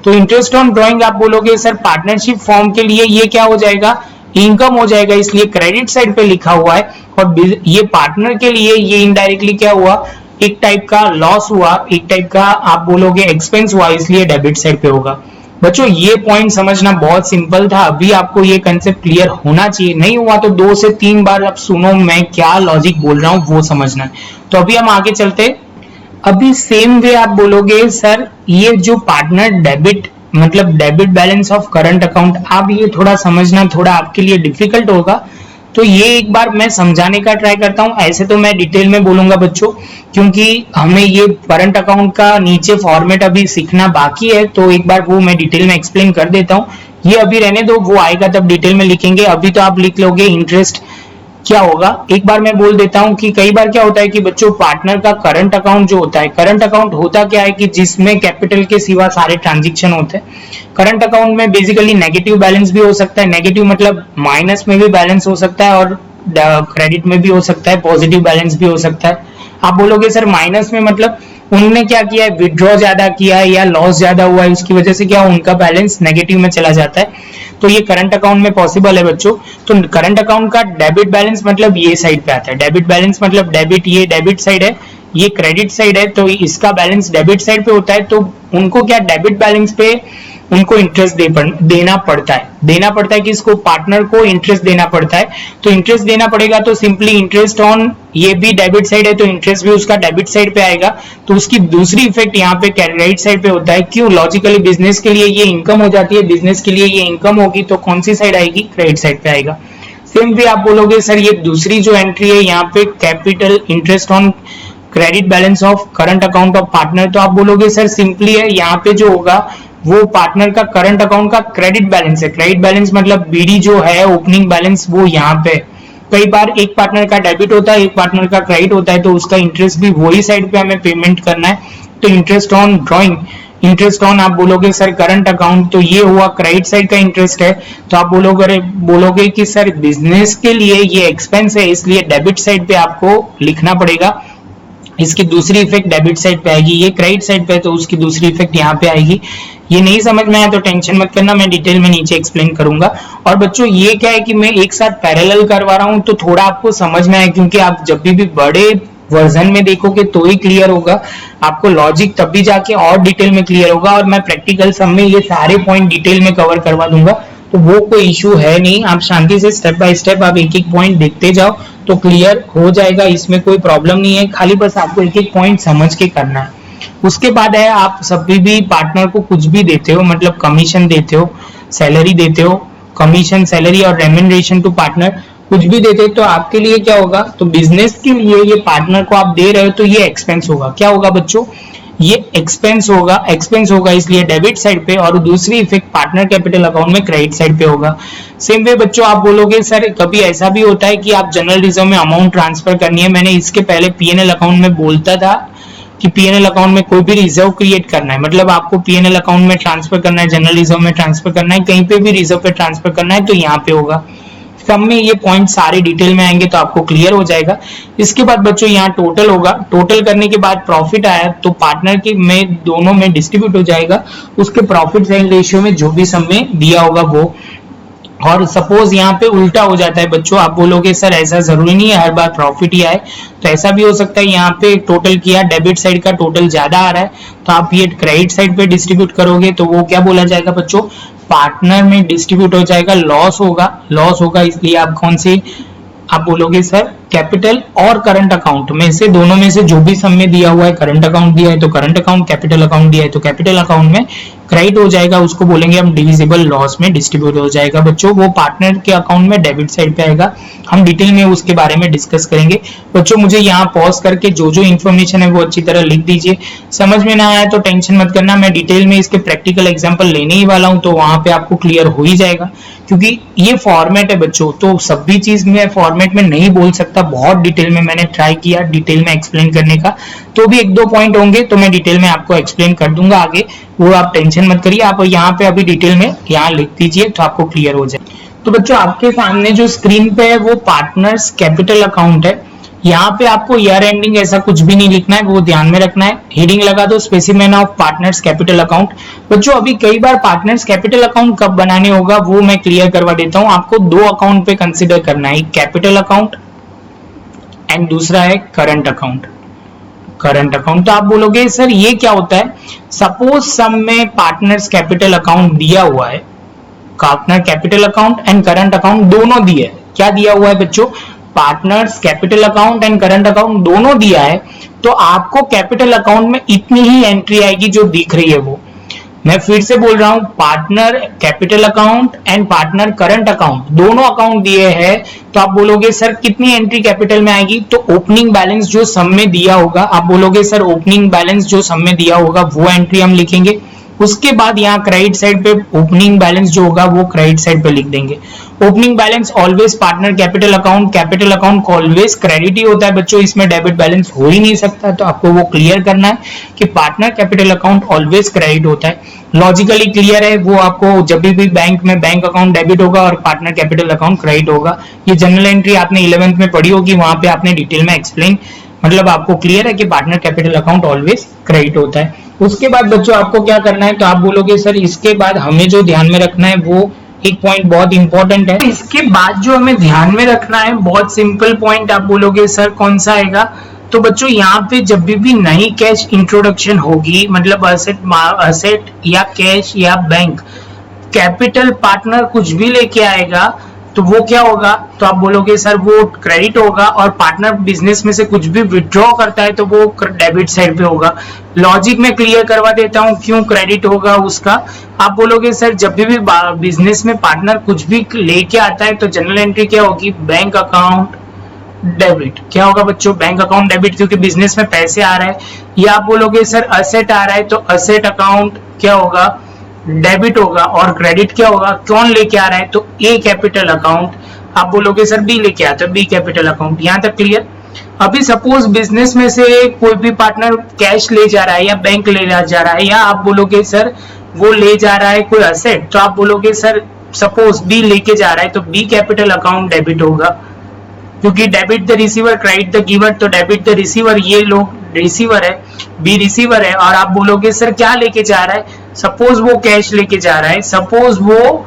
[SPEAKER 1] तो इंटरेस्ट ऑन ड्राइंग आप बोलोगे सर पार्टनरशिप फॉर्म के लिए ये क्या हो जाएगा, इनकम हो जाएगा, इसलिए क्रेडिट साइड पे लिखा हुआ है। और ये पार्टनर के लिए ये इनडायरेक्टली क्या हुआ, एक टाइप का लॉस हुआ, एक टाइप का आप बोलोगे एक्सपेंस हुआ, इसलिए डेबिट साइड पे होगा। बच्चों ये पॉइंट समझना बहुत सिंपल था, अभी आपको ये कंसेप्ट क्लियर होना चाहिए, नहीं हुआ तो 2 से 3 बार आप सुनो मैं क्या लॉजिक बोल रहा हूँ वो समझना है। तो अभी हम आगे चलते। अभी सेम वे आप बोलोगे सर ये जो पार्टनर डेबिट मतलब debit balance of current account, आप ये थोड़ा समझना थोड़ा आपके लिए डिफिकल्ट होगा, तो ये एक बार मैं समझाने का ट्राई करता हूं। ऐसे तो मैं डिटेल में बोलूंगा बच्चों, क्योंकि हमें ये करंट अकाउंट का नीचे फॉर्मेट अभी सीखना बाकी है, तो एक बार वो मैं डिटेल में एक्सप्लेन कर देता हूं। ये अभी रहने दो, वो आएगा तब डिटेल में लिखेंगे। अभी तो आप लिख लोगे इंटरेस्ट क्या होगा, एक बार मैं बोल देता हूं कि कई बार क्या होता है कि बच्चों पार्टनर का करंट अकाउंट जो होता है, करंट अकाउंट होता क्या है कि जिसमें कैपिटल के सिवा सारे ट्रांजैक्शन होते हैं। करंट अकाउंट में बेसिकली नेगेटिव बैलेंस भी हो सकता है, नेगेटिव मतलब माइनस में भी बैलेंस हो सकता है और क्रेडिट में भी हो सकता है, पॉजिटिव बैलेंस भी हो सकता है। आप बोलोगे सर माइनस में मतलब उन्होंने क्या किया है, विड्रॉ ज्यादा किया है या लॉस ज्यादा हुआ है, उसकी वजह से क्या उनका बैलेंस नेगेटिव में चला जाता है, तो ये करंट अकाउंट में पॉसिबल है बच्चों। तो करंट अकाउंट का डेबिट बैलेंस मतलब ये साइड पे आता है, डेबिट बैलेंस मतलब डेबिट, ये डेबिट साइड है, ये क्रेडिट साइड है, तो इसका बैलेंस डेबिट साइड पे होता है। तो उनको क्या डेबिट बैलेंस पे उनको इंटरेस्ट देना पड़ता है कि इसको पार्टनर को इंटरेस्ट देना पड़ता है। तो इंटरेस्ट देना पड़ेगा तो सिंपली इंटरेस्ट ऑन, ये भी डेबिट साइड है तो इंटरेस्ट भी उसका डेबिट साइड पे आएगा, तो उसकी दूसरी इफेक्ट यहाँ पे क्रेडिट साइड पे होता है। क्यों, लॉजिकली बिजनेस के लिए ये इनकम हो जाती है, बिजनेस के लिए ये इनकम होगी तो कौन सी साइड आएगी, क्रेडिट साइड पे आएगा। सेम भी आप बोलोगे सर ये दूसरी जो एंट्री है यहाँ पे capital interest on credit balance of current account of partner, तो आप बोलोगे सर सिंपली है, यहाँ पे जो होगा वो पार्टनर का करंट अकाउंट का क्रेडिट बैलेंस है। क्रेडिट बैलेंस मतलब बीडी जो है ओपनिंग बैलेंस, वो यहाँ पे कई बार एक पार्टनर का डेबिट होता है, एक पार्टनर का क्रेडिट होता है, तो उसका इंटरेस्ट भी वही साइड पे हमें पेमेंट करना है। तो interest on drawing, interest on आप बोलोगे सर करंट अकाउंट, तो ये हुआ क्रेडिट साइड का इंटरेस्ट है। तो आप बोलोगे कि सर बिजनेस के लिए ये एक्सपेंस है, इसलिए डेबिट साइड पे आपको लिखना पड़ेगा, इसकी दूसरी इफेक्ट डेबिट साइड पे आएगी। ये क्रेडिट साइड पे है तो उसकी दूसरी इफेक्ट यहाँ पे आएगी। ये नहीं समझ में आया तो टेंशन मत करना, मैं डिटेल में नीचे एक्सप्लेन करूंगा। और बच्चों ये क्या है कि मैं एक साथ पैरेलल करवा रहा हूं तो थोड़ा आपको समझ में आए, क्योंकि आप जब भी बड़े वर्जन में देखोगे तो ही क्लियर होगा, आपको लॉजिक तब भी जाके और डिटेल में क्लियर होगा। और मैं प्रैक्टिकल सब में ये सारे पॉइंट डिटेल में कवर करवा दूंगा, तो वो कोई इशू है नहीं। आप शांति से स्टेप बाय स्टेप आप एक एक पॉइंट देखते जाओ तो क्लियर हो जाएगा, इसमें कोई प्रॉब्लम नहीं है। खाली बस आपको एक एक पॉइंट समझ के करना है। उसके बाद है, आप सभी भी पार्टनर को कुछ भी देते हो, मतलब कमीशन देते हो, सैलरी देते हो, कमीशन, सैलरी और रेम्यूनरेशन टू पार्टनर कुछ भी देते हो, तो आपके लिए क्या होगा, तो बिजनेस के लिए ये पार्टनर को आप दे रहे हो तो ये एक्सपेंस होगा। क्या होगा बच्चों, ये एक्सपेंस होगा इसलिए डेबिट साइड पे, और दूसरी इफेक्ट पार्टनर कैपिटल अकाउंट में क्रेडिट साइड पे होगा। सेम वे बच्चों आप बोलोगे सर कभी ऐसा भी होता है कि आप जनरल रिजर्व में अमाउंट ट्रांसफर करनी है। मैंने इसके पहले पीएनएल अकाउंट में बोलता था कि पीएनएल अकाउंट में कोई भी रिजर्व क्रिएट करना है, मतलब आपको पीएनएल अकाउंट में ट्रांसफर करना है, जनरल रिजर्व में ट्रांसफर करना है, कहीं पे भी रिजर्व पे ट्रांसफर करना है तो यहाँ पे होगा। सब में ये पॉइंट सारे डिटेल में आएंगे तो आपको क्लियर हो जाएगा। इसके बाद बच्चों यहाँ टोटल होगा, टोटल करने के बाद प्रॉफिट आया तो पार्टनर के में दोनों में डिस्ट्रीब्यूट हो जाएगा, उसके प्रॉफिट सेल रेशियो में जो भी सब में दिया होगा वो। और सपोज यहाँ पे उल्टा हो जाता है बच्चों, आप बोलोगे सर ऐसा जरूरी नहीं है हर बार प्रॉफिट ही आए, तो ऐसा भी हो सकता है यहाँ पे टोटल किया, डेबिट साइड का टोटल ज्यादा आ रहा है तो आप ये क्रेडिट साइड पे डिस्ट्रीब्यूट करोगे तो वो क्या बोला जाएगा बच्चों, पार्टनर में डिस्ट्रीब्यूट हो जाएगा, लॉस होगा। इसलिए आप कौन सी, आप बोलोगे सर कैपिटल और करंट अकाउंट में से दोनों में से जो भी सम में दिया हुआ है, करंट अकाउंट दिया है तो करंट अकाउंट, कैपिटल अकाउंट दिया है तो कैपिटल अकाउंट में क्रेडिट हो जाएगा, उसको बोलेंगे हम डिविजिबल लॉस में डिस्ट्रीब्यूट हो जाएगा बच्चों। वो पार्टनर के अकाउंट में डेबिट साइड पे आएगा, हम डिटेल में उसके बारे में डिस्कस करेंगे बच्चों। मुझे यहाँ पॉज करके जो जो इन्फॉर्मेशन है वो अच्छी तरह लिख दीजिए, समझ में ना आया तो टेंशन मत करना, मैं डिटेल में इसके प्रैक्टिकल एग्जाम्पल लेने ही वाला हूँ तो वहां पे आपको क्लियर हो ही जाएगा। क्योंकि ये फॉर्मेट है बच्चों, तो सभी चीज में फॉर्मेट में नहीं बोल सकता, बहुत डिटेल में मैंने ट्राई किया डिटेल में एक्सप्लेन करने का, तो भी एक दो पॉइंट होंगे तो मैं डिटेल में आपको एक्सप्लेन कर दूंगा आगे, वो आप टेंशन मत करिए। आप यहाँ पे अभी डिटेल में यहाँ लिख दीजिए तो आपको क्लियर हो जाए। तो बच्चों आपके सामने जो स्क्रीन पे है वो पार्टनर्स कैपिटल अकाउंट है, यहाँ पे आपको ईयर एंडिंग ऐसा कुछ भी नहीं लिखना है, वो ध्यान में रखना है। हेडिंग लगा दो specimen of partners capital account. बच्चों अभी कई बार पार्टनर्स कैपिटल अकाउंट कब बनाने होगा वो मैं क्लियर करवा देता हूँ। आपको दो अकाउंट पे कंसिडर करना है, कैपिटल अकाउंट एंड दूसरा है करंट अकाउंट। तो आप बोलोगे सर ये क्या होता है, सपोज सम में पार्टनर्स कैपिटल अकाउंट दिया हुआ है, partner capital account and current account दोनों दिए है। क्या दिया हुआ है बच्चों, partners capital account and current account दोनों दिया है, तो आपको कैपिटल अकाउंट में इतनी ही एंट्री आएगी जो दिख रही है वो। मैं फिर से बोल रहा हूं, partner capital account and partner current account दोनों अकाउंट दिए हैं, तो आप बोलोगे सर कितनी एंट्री कैपिटल में आएगी, तो ओपनिंग बैलेंस जो सम में दिया होगा, आप बोलोगे सर ओपनिंग बैलेंस जो सम में दिया होगा वो एंट्री हम लिखेंगे। उसके बाद यहाँ क्रेडिट साइड पे ओपनिंग बैलेंस जो होगा वो क्रेडिट साइड पे लिख देंगे। Opening balance always partner capital account always credit ही होता है बच्चों, इसमें डेबिट बैलेंस हो ही नहीं सकता, तो आपको वो क्लियर करना है कि partner capital account always credit होता है। लॉजिकली क्लियर है, वो आपको जब भी बैंक में बैंक अकाउंट डेबिट होगा और पार्टनर कैपिटल अकाउंट क्रेडिट होगा। ये जनरल एंट्री आपने 11th में पढ़ी होगी, वहां पे आपने डिटेल में एक्सप्लेन, मतलब आपको क्लियर है कि partner capital account always credit होता है। उसके बाद बच्चों आपको क्या करना है, तो आप बोलोगे सर इसके बाद हमें जो ध्यान में रखना है वो एक पॉइंट बहुत इंपॉर्टेंट है। इसके बाद जो हमें ध्यान में रखना है बहुत सिंपल पॉइंट, आप बोलोगे सर कौन सा आएगा, तो बच्चों यहाँ पे जब भी नई कैश इंट्रोडक्शन होगी, मतलब असेट या कैश या बैंक कैपिटल पार्टनर कुछ भी लेके आएगा तो वो क्या होगा, तो आप बोलोगे सर वो क्रेडिट होगा, और पार्टनर बिजनेस में से कुछ भी विड्रॉ करता है तो वो डेबिट साइड पे होगा। लॉजिक में क्लियर करवा देता हूं क्यों क्रेडिट होगा उसका। आप बोलोगे सर जब भी बिजनेस में पार्टनर कुछ भी लेके आता है तो जनरल एंट्री क्या होगी, बैंक अकाउंट डेबिट। क्या होगा बच्चों, बैंक अकाउंट डेबिट, क्योंकि बिजनेस में पैसे आ रहे हैं। या आप बोलोगे सर असेट आ रहा है तो असेट अकाउंट क्या होगा, डेबिट होगा, और क्रेडिट क्या होगा, कौन लेके आ रहा है, तो ए कैपिटल अकाउंट। आप बोलोगे सर बी लेके आता है, बी कैपिटल अकाउंट। यहां तक क्लियर। अभी सपोज बिजनेस में से कोई भी पार्टनर कैश ले जा रहा है या बैंक ले जा रहा है, या आप बोलोगे सर वो ले जा रहा है कोई असेट, तो आप बोलोगे सर सपोज बी लेके जा रहा है तो बी कैपिटल अकाउंट डेबिट होगा, क्योंकि debit the receiver credit the giver, तो डेबिट द रिसीवर, ये लोग रिसीवर है, बी रिसीवर है। और आप बोलोगे सर क्या लेके जा रहा है, सपोज वो कैश लेके जा रहा है, सपोज वो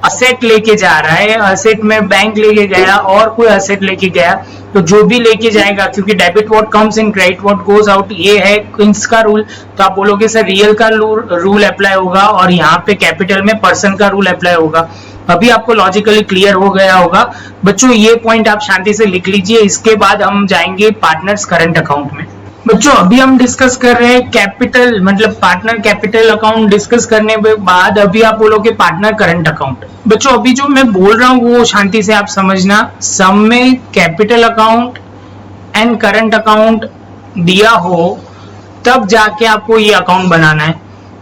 [SPEAKER 1] असेट लेके जा रहा है, असेट में बैंक लेके गया और कोई असेट लेके गया, तो जो भी लेके जाएगा, क्योंकि debit what comes in credit what goes out, ये है किंग्स का रूल, तो आप बोलोगे सर रियल का रूल अप्लाई होगा, और यहाँ पे कैपिटल में पर्सन का रूल अप्लाई होगा। अभी आपको लॉजिकली क्लियर हो गया होगा बच्चों, ये पॉइंट आप शांति से लिख लीजिए। इसके बाद हम जाएंगे पार्टनर्स करंट अकाउंट में। बच्चों अभी हम डिस्कस कर रहे हैं कैपिटल, मतलब पार्टनर कैपिटल अकाउंट डिस्कस करने के बाद अभी आप बोलोगे पार्टनर करंट अकाउंट। बच्चों अभी जो मैं बोल रहा हूं वो शांति से आप समझना, सम में capital account and current account दिया हो तब जाके आपको ये अकाउंट बनाना है।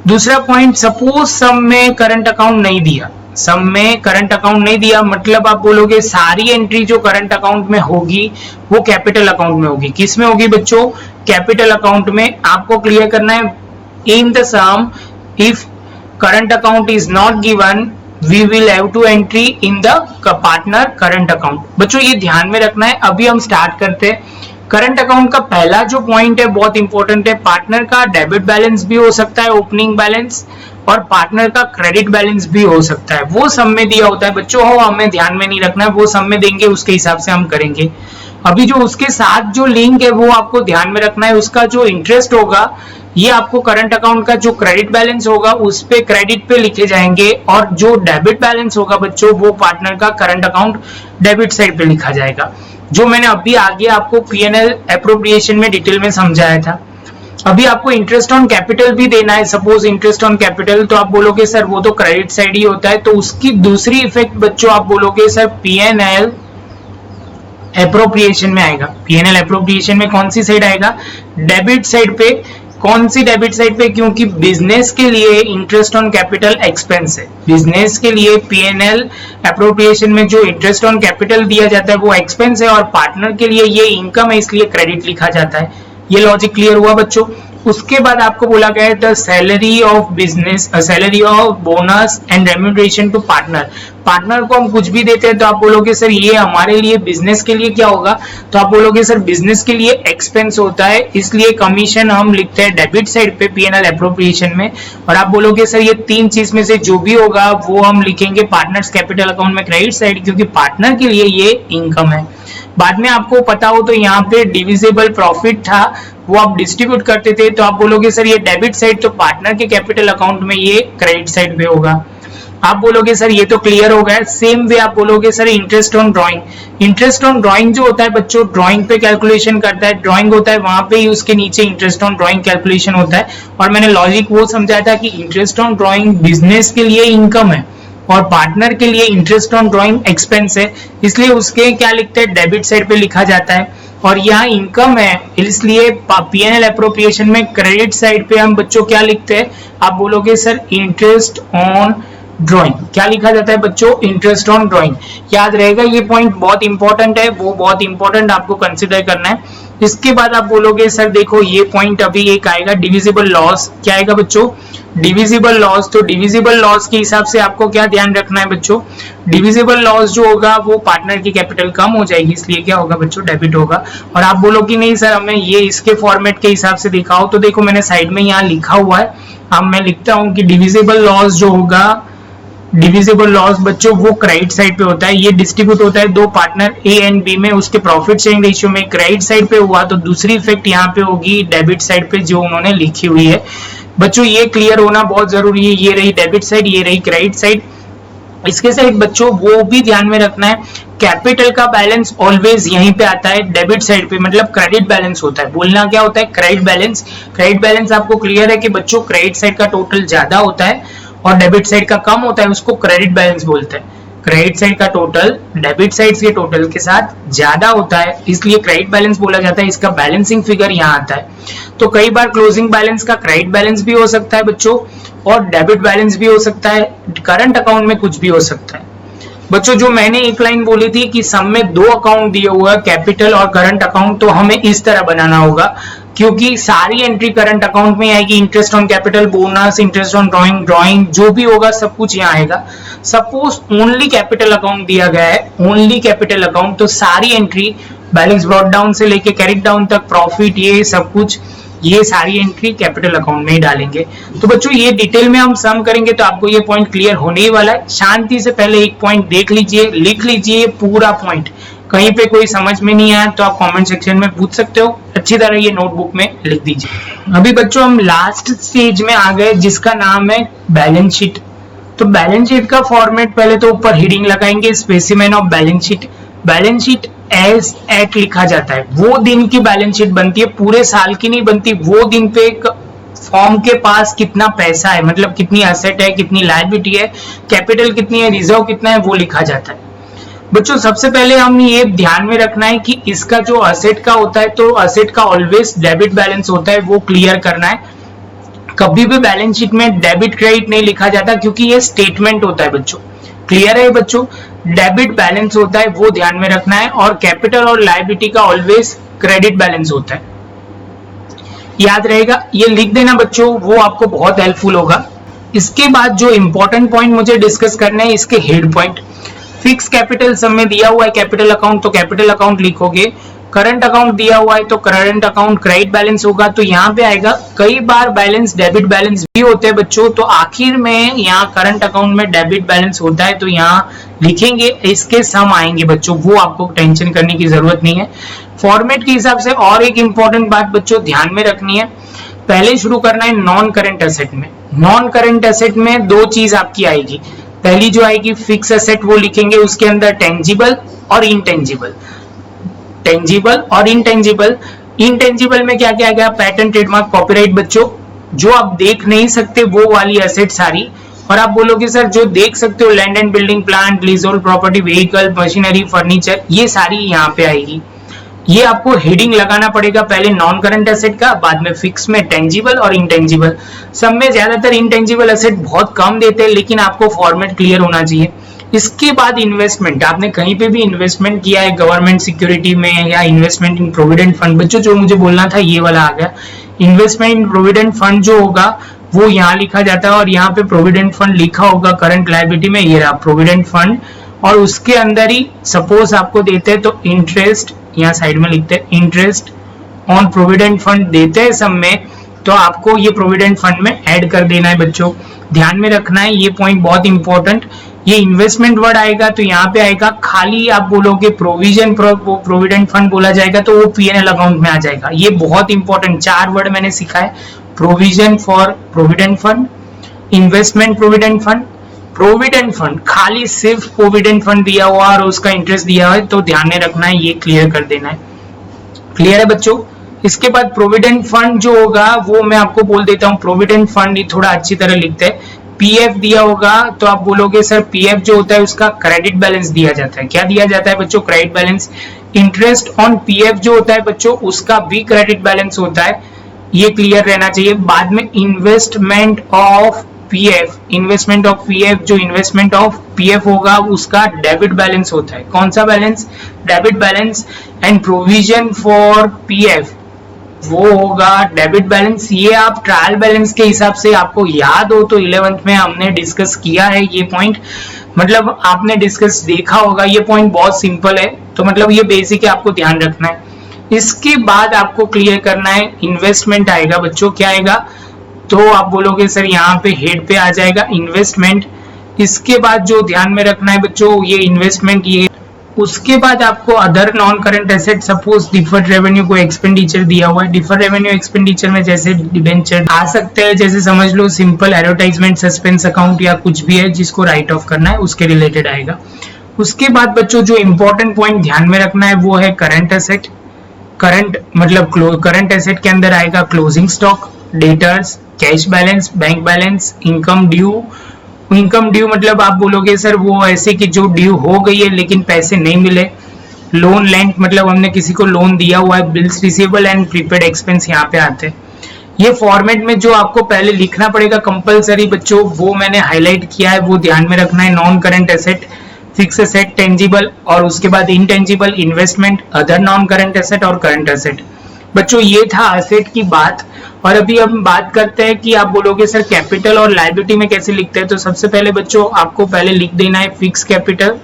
[SPEAKER 1] दूसरा पॉइंट, सपोज सम में करंट अकाउंट नहीं दिया, सम में करंट अकाउंट नहीं दिया, मतलब आप बोलोगे सारी एंट्री जो करंट अकाउंट में होगी वो कैपिटल अकाउंट में होगी। किस में होगी बच्चों, कैपिटल अकाउंट में। आपको क्लियर करना है, in the sum if current account is not given we will have to entry in the partner current account. बच्चों ये ध्यान में रखना है। अभी हम स्टार्ट करते हैं। करंट अकाउंट का पहला जो पॉइंट है बहुत इंपॉर्टेंट है, पार्टनर का डेबिट बैलेंस भी हो सकता है ओपनिंग बैलेंस, और पार्टनर का क्रेडिट बैलेंस भी हो सकता है, वो सब में दिया होता है बच्चों, हो हमें ध्यान में नहीं रखना है, वो सब में देंगे उसके हिसाब से हम करेंगे। अभी जो उसके साथ जो लिंक है वो आपको ध्यान में रखना है, उसका जो इंटरेस्ट होगा ये आपको करंट अकाउंट का जो क्रेडिट बैलेंस होगा उस पे क्रेडिट पे लिखे जाएंगे, और जो डेबिट बैलेंस होगा बच्चों वो पार्टनर का करंट अकाउंट डेबिट साइड पे लिखा जाएगा, जो मैंने अभी आगे आपको P&L एप्रोप्रिएशन में डिटेल में समझाया था। अभी आपको इंटरेस्ट ऑन कैपिटल भी देना है, सपोज इंटरेस्ट ऑन कैपिटल, तो आप बोलोगे सर वो तो क्रेडिट साइड ही होता है, तो उसकी दूसरी इफेक्ट बच्चों आप बोलोगे सर P&L एप्रोप्रिएशन में आएगा। P&L एप्रोप्रिएशन में कौन सी साइड आएगा, डेबिट साइड पे। कौन सी डेबिट साइड पे, क्योंकि बिजनेस के लिए इंटरेस्ट ऑन कैपिटल एक्सपेंस है, बिजनेस के लिए P&L एप्रोप्रिएशन में जो इंटरेस्ट ऑन कैपिटल दिया जाता है वो एक्सपेंस है, और पार्टनर के लिए ये इनकम है, इसलिए क्रेडिट लिखा जाता है। ये लॉजिक क्लियर हुआ बच्चों। उसके बाद आपको बोला गया है the salary of business, salary of bonus and remuneration to partner. Partner को हम कुछ भी देते हैं तो आप बोलोगे सर ये हमारे लिए बिजनेस के लिए क्या होगा, तो आप बोलोगे सर बिजनेस के लिए एक्सपेंस होता है, इसलिए कमीशन हम लिखते हैं डेबिट साइड पे P&L एप्रोप्रिएशन में। और आप बोलोगे सर ये तीन चीज में से जो भी होगा वो हम लिखेंगे पार्टनर्स कैपिटल अकाउंट में क्रेडिट साइड, क्योंकि पार्टनर के लिए ये इनकम है। बाद में आपको पता हो तो यहाँ पे डिविजिबल प्रॉफिट था, वो आप डिस्ट्रीब्यूट करते थे, तो आप बोलोगे सर ये डेबिट साइड, तो पार्टनर के कैपिटल अकाउंट में ये क्रेडिट साइड पे होगा। आप बोलोगे सर ये तो क्लियर हो गया। सेम वे आप बोलोगे sir interest on drawing. Interest on drawing जो होता है बच्चों, ड्राइंग पे कैलकुलेशन करता है, ड्राइंग होता है वहां पे ही उसके नीचे इंटरेस्ट ऑन ड्राइंग कैलकुलेशन होता है। और मैंने लॉजिक वो समझाया था कि इंटरेस्ट ऑन ड्राइंग बिजनेस के लिए इनकम है और पार्टनर के लिए इंटरेस्ट ऑन ड्राइंग एक्सपेंस है, इसलिए उसके क्या लिखते हैं, डेबिट साइड पे लिखा जाता है। और यहाँ इनकम है, इसलिए P&L एप्रोप्रिएशन में क्रेडिट साइड पे हम बच्चों क्या लिखते हैं, आप बोलोगे सर इंटरेस्ट ऑन ड्राइंग। क्या लिखा जाता है बच्चों? Interest on drawing. याद रहेगा, ये पॉइंट बहुत इंपॉर्टेंट है, वो बहुत इंपॉर्टेंट आपको कंसिडर करना है। इसके बाद आप बोलोगे सर देखो ये पॉइंट अभी एक आएगा डिविजिबल लॉस। क्या आएगा बच्चों? Divisible loss. तो डिविजिबल लॉस के हिसाब से आपको क्या ध्यान रखना है बच्चों? डिविजिबल लॉस जो होगा वो पार्टनर की कैपिटल कम हो जाएगी, इसलिए क्या होगा बच्चों? डेबिट होगा। और आप बोलो कि नहीं सर हमें ये इसके फॉर्मेट के हिसाब से दिखाओ, तो देखो मैंने साइड में यहाँ लिखा हुआ है। अब मैं लिखता हूँ कि डिविजिबल लॉस जो होगा, डिविजिबल लॉस बच्चों वो क्रेडिट साइड पे होता है। ये डिस्ट्रीब्यूट होता है दो पार्टनर ए एंड बी में, उसके प्रॉफिट शेयरिंग रेशियो में क्रेडिट साइड पे हुआ, तो दूसरी इफेक्ट यहाँ पे होगी डेबिट साइड पे जो उन्होंने लिखी हुई है। बच्चों ये क्लियर होना बहुत जरूरी है। ये रही डेबिट साइड, ये रही क्रेडिट साइड। इसके साइड बच्चों वो भी ध्यान में रखना है, कैपिटल का बैलेंस ऑलवेज यहीं पे आता है डेबिट साइड पे, मतलब क्रेडिट बैलेंस होता है। बोलना क्या होता है? Credit balance. क्रेडिट बैलेंस आपको क्लियर है कि बच्चों क्रेडिट साइड का टोटल ज्यादा होता है और डेबिट साइड का कम होता है, उसको क्रेडिट बैलेंस बोलते हैं। क्रेडिट साइड का टोटल डेबिट साइड के टोटल के साथ ज्यादा होता है, इसलिए क्रेडिट बैलेंस बोला जाता है। इसका बैलेंसिंग फिगर यहाँ आता है। तो कई बार क्लोजिंग बैलेंस का क्रेडिट बैलेंस भी हो सकता है बच्चों, और डेबिट बैलेंस भी हो सकता है, करंट अकाउंट में कुछ भी हो सकता है। बच्चों जो मैंने एक लाइन बोली थी कि सम में दो अकाउंट दिए हुआ है, कैपिटल और करंट अकाउंट, तो हमें इस तरह बनाना होगा क्योंकि सारी एंट्री करंट अकाउंट में आएगी। Interest on capital, bonus, interest on drawing जो भी होगा सब कुछ यहाँ आएगा। सपोज ओनली कैपिटल अकाउंट दिया गया है, ओनली कैपिटल अकाउंट, तो सारी एंट्री बैलेंस ब्रॉट डाउन से लेके कैरिड डाउन तक, प्रॉफिट, ये सब कुछ, ये सारी एंट्री कैपिटल अकाउंट में ही डालेंगे। तो बच्चों ये डिटेल में हम सम करेंगे तो आपको ये पॉइंट क्लियर होने ही वाला है। शांति से पहले एक पॉइंट देख लीजिए, लिख लीजिए पूरा पॉइंट। कहीं पे कोई समझ में नहीं आया तो आप कमेंट सेक्शन में पूछ सकते हो, अच्छी तरह ये नोटबुक में लिख दीजिए। अभी बच्चों हम लास्ट स्टेज में आ गए जिसका नाम है बैलेंस शीट। तो बैलेंस शीट का फॉर्मेट पहले तो ऊपर हेडिंग लगाएंगे, specimen of balance sheet. Balance sheet as at लिखा जाता है, वो दिन की बैलेंस शीट बनती है, पूरे साल की नहीं बनती। वो दिन पे एक फॉर्म के पास कितना पैसा है, मतलब कितनी एसेट है, कितनी लायबिलिटी है, कैपिटल कितनी है, रिजर्व कितना है, वो लिखा जाता है। बच्चों सबसे पहले हम ये ध्यान में रखना है कि इसका जो असेट का होता है तो असेट का ऑलवेज डेबिट बैलेंस होता है, वो क्लियर करना है। कभी भी बैलेंस शीट में डेबिट क्रेडिट नहीं लिखा जाता क्योंकि ये स्टेटमेंट होता है बच्चों। क्लियर है बच्चों? डेबिट बैलेंस होता है वो ध्यान में रखना है, और कैपिटल और लायबिलिटी का ऑलवेज क्रेडिट बैलेंस होता है। याद रहेगा, ये लिख देना बच्चों, वो आपको बहुत हेल्पफुल होगा। इसके बाद जो इंपॉर्टेंट पॉइंट मुझे डिस्कस करना है, इसके हेड पॉइंट। फिक्स कैपिटल सब में दिया हुआ है कैपिटल अकाउंट, तो कैपिटल अकाउंट लिखोगे। करंट अकाउंट दिया हुआ है तो करंट अकाउंट क्रेडिट बैलेंस होगा, तो यहाँ पे आएगा। कई बार बैलेंस डेबिट बैलेंस भी होते हैं बच्चों, तो आखिर में यहाँ करंट अकाउंट में डेबिट बैलेंस होता है तो यहाँ लिखेंगे, इसके सम आएंगे बच्चों, वो आपको टेंशन करने की जरूरत नहीं है। फॉर्मेट के हिसाब से और एक इंपॉर्टेंट बात बच्चों ध्यान में रखनी है, पहले शुरू करना है नॉन करंट एसेट में। नॉन करंट एसेट में दो चीज आपकी आएगी, पहली जो आएगी फिक्स एसेट, वो लिखेंगे, उसके अंदर टेंजिबल और इनटेंजिबल। टेंजिबल और इनटेंजिबल। इनटेंजिबल में क्या क्या आएगा? पैटेंट, ट्रेडमार्क, कॉपीराइट बच्चों, जो आप देख नहीं सकते वो वाली एसेट सारी। और आप बोलोगे सर जो देख सकते हो, land and building, plant, leasehold property, vehicle, machinery, furniture, ये सारी यहाँ पे आएगी। ये आपको हेडिंग लगाना पड़ेगा, पहले नॉन करंट एसेट का, बाद में फिक्स में टेंजिबल और इनटेंजिबल। सब में ज्यादातर इनटेंजिबल एसेट बहुत कम देते हैं, लेकिन आपको फॉर्मेट क्लियर होना चाहिए। इसके बाद इन्वेस्टमेंट, आपने कहीं पे भी इन्वेस्टमेंट किया है गवर्नमेंट सिक्योरिटी में या इन्वेस्टमेंट इन प्रोविडेंट फंड, बच्चों जो मुझे बोलना था ये वाला आ गया। इन्वेस्टमेंट इन प्रोविडेंट फंड जो होगा वो यहाँ लिखा जाता है, और यहाँ पे प्रोविडेंट फंड लिखा होगा करंट लायबिलिटी में, ये रहा प्रोविडेंट फंड। और उसके अंदर ही सपोज आपको देते हैं तो इंटरेस्ट, यहाँ साइड में लिखते हैं इंटरेस्ट ऑन प्रोविडेंट फंड देते हैं सब में, तो आपको ये प्रोविडेंट फंड में ऐड कर देना है बच्चों। ध्यान में रखना है ये पॉइंट बहुत इंपॉर्टेंट। ये इन्वेस्टमेंट वर्ड आएगा तो यहाँ पे आएगा, खाली आप बोलोगे प्रोविजन प्रोविडेंट फंड बोला जाएगा तो वो पीएनएल अकाउंट में आ जाएगा। ये बहुत इंपॉर्टेंट 4 वर्ड मैंने सीखा है, provision for provident fund, investment provident fund, provident fund, खाली सिर्फ प्रोविडेंट फंड दिया हुआ और उसका इंटरेस्ट दिया है तो ध्यान में रखना है, ये क्लियर कर देना है। क्लियर है बच्चों? इसके बाद प्रोविडेंट फंड जो होगा वो मैं आपको बोल देता हूँ, प्रोविडेंट फंड ये थोड़ा अच्छी तरह लिखते हैं। पीएफ दिया होगा तो आप बोलोगे सर पीएफ जो होता है उसका क्रेडिट बैलेंस दिया जाता है। क्या दिया जाता है बच्चों? Credit balance. Interest on PF जो होता है बच्चों उसका भी क्रेडिट बैलेंस होता है, ये क्लियर रहना चाहिए। बाद में investment of PF, investment of PF, जो इन्वेस्टमेंट ऑफ पीएफ होगा उसका डेबिट बैलेंस होता है। कौन सा balance? Debit balance. And provision for PF वो होगा डेबिट बैलेंस। ये आप ट्रायल बैलेंस के हिसाब से, आपको याद हो तो 11th में हमने डिस्कस किया है ये पॉइंट, मतलब आपने डिस्कस देखा होगा। ये पॉइंट बहुत सिंपल है, तो मतलब ये बेसिक है, आपको ध्यान रखना है। इसके बाद आपको क्लियर करना है इन्वेस्टमेंट आएगा बच्चों। क्या आएगा? तो आप बोलोगे सर यहाँ पे हेड पे आ जाएगा इन्वेस्टमेंट। इसके बाद जो ध्यान में रखना है बच्चों, ये इन्वेस्टमेंट ये। उसके बाद आपको other non current asset, suppose deferred revenue को एक्सपेंडिचर दिया हुआ है। डिफर्ड रेवेन्यू एक्सपेंडिचर में जैसे डिबेंचर आ सकते हैं, जैसे समझ लो सिंपल एडवर्टाइजमेंट, सस्पेंस अकाउंट या कुछ भी है जिसको राइट ऑफ करना है, उसके रिलेटेड आएगा। उसके बाद बच्चों जो इंपॉर्टेंट पॉइंट ध्यान में रखना है वो है करंट एसेट। करंट मतलब करंट एसेट के अंदर आएगा closing stock, debtors, cash balance, bank balance, income due. Income due मतलब आप बोलोगे सर वो ऐसे कि जो ड्यू हो गई है लेकिन पैसे नहीं मिले। लोन लेंट मतलब हमने किसी को लोन दिया हुआ है। Bills receivable and prepaid expense यहाँ पे आते हैं। ये फॉर्मेट में जो आपको पहले लिखना पड़ेगा कंपलसरी बच्चों, वो मैंने हाईलाइट किया है, वो ध्यान में रखना है। Non current asset, fix asset, tangible, और उसके बाद intangible, investment, other non current asset और करंट एसेट। बच्चों ये था एसेट की बात। और अभी हम बात करते हैं कि आप बोलोगे सर कैपिटल और लायबिलिटी में कैसे लिखते हैं। तो सबसे पहले बच्चों आपको पहले लिख देना है fix capital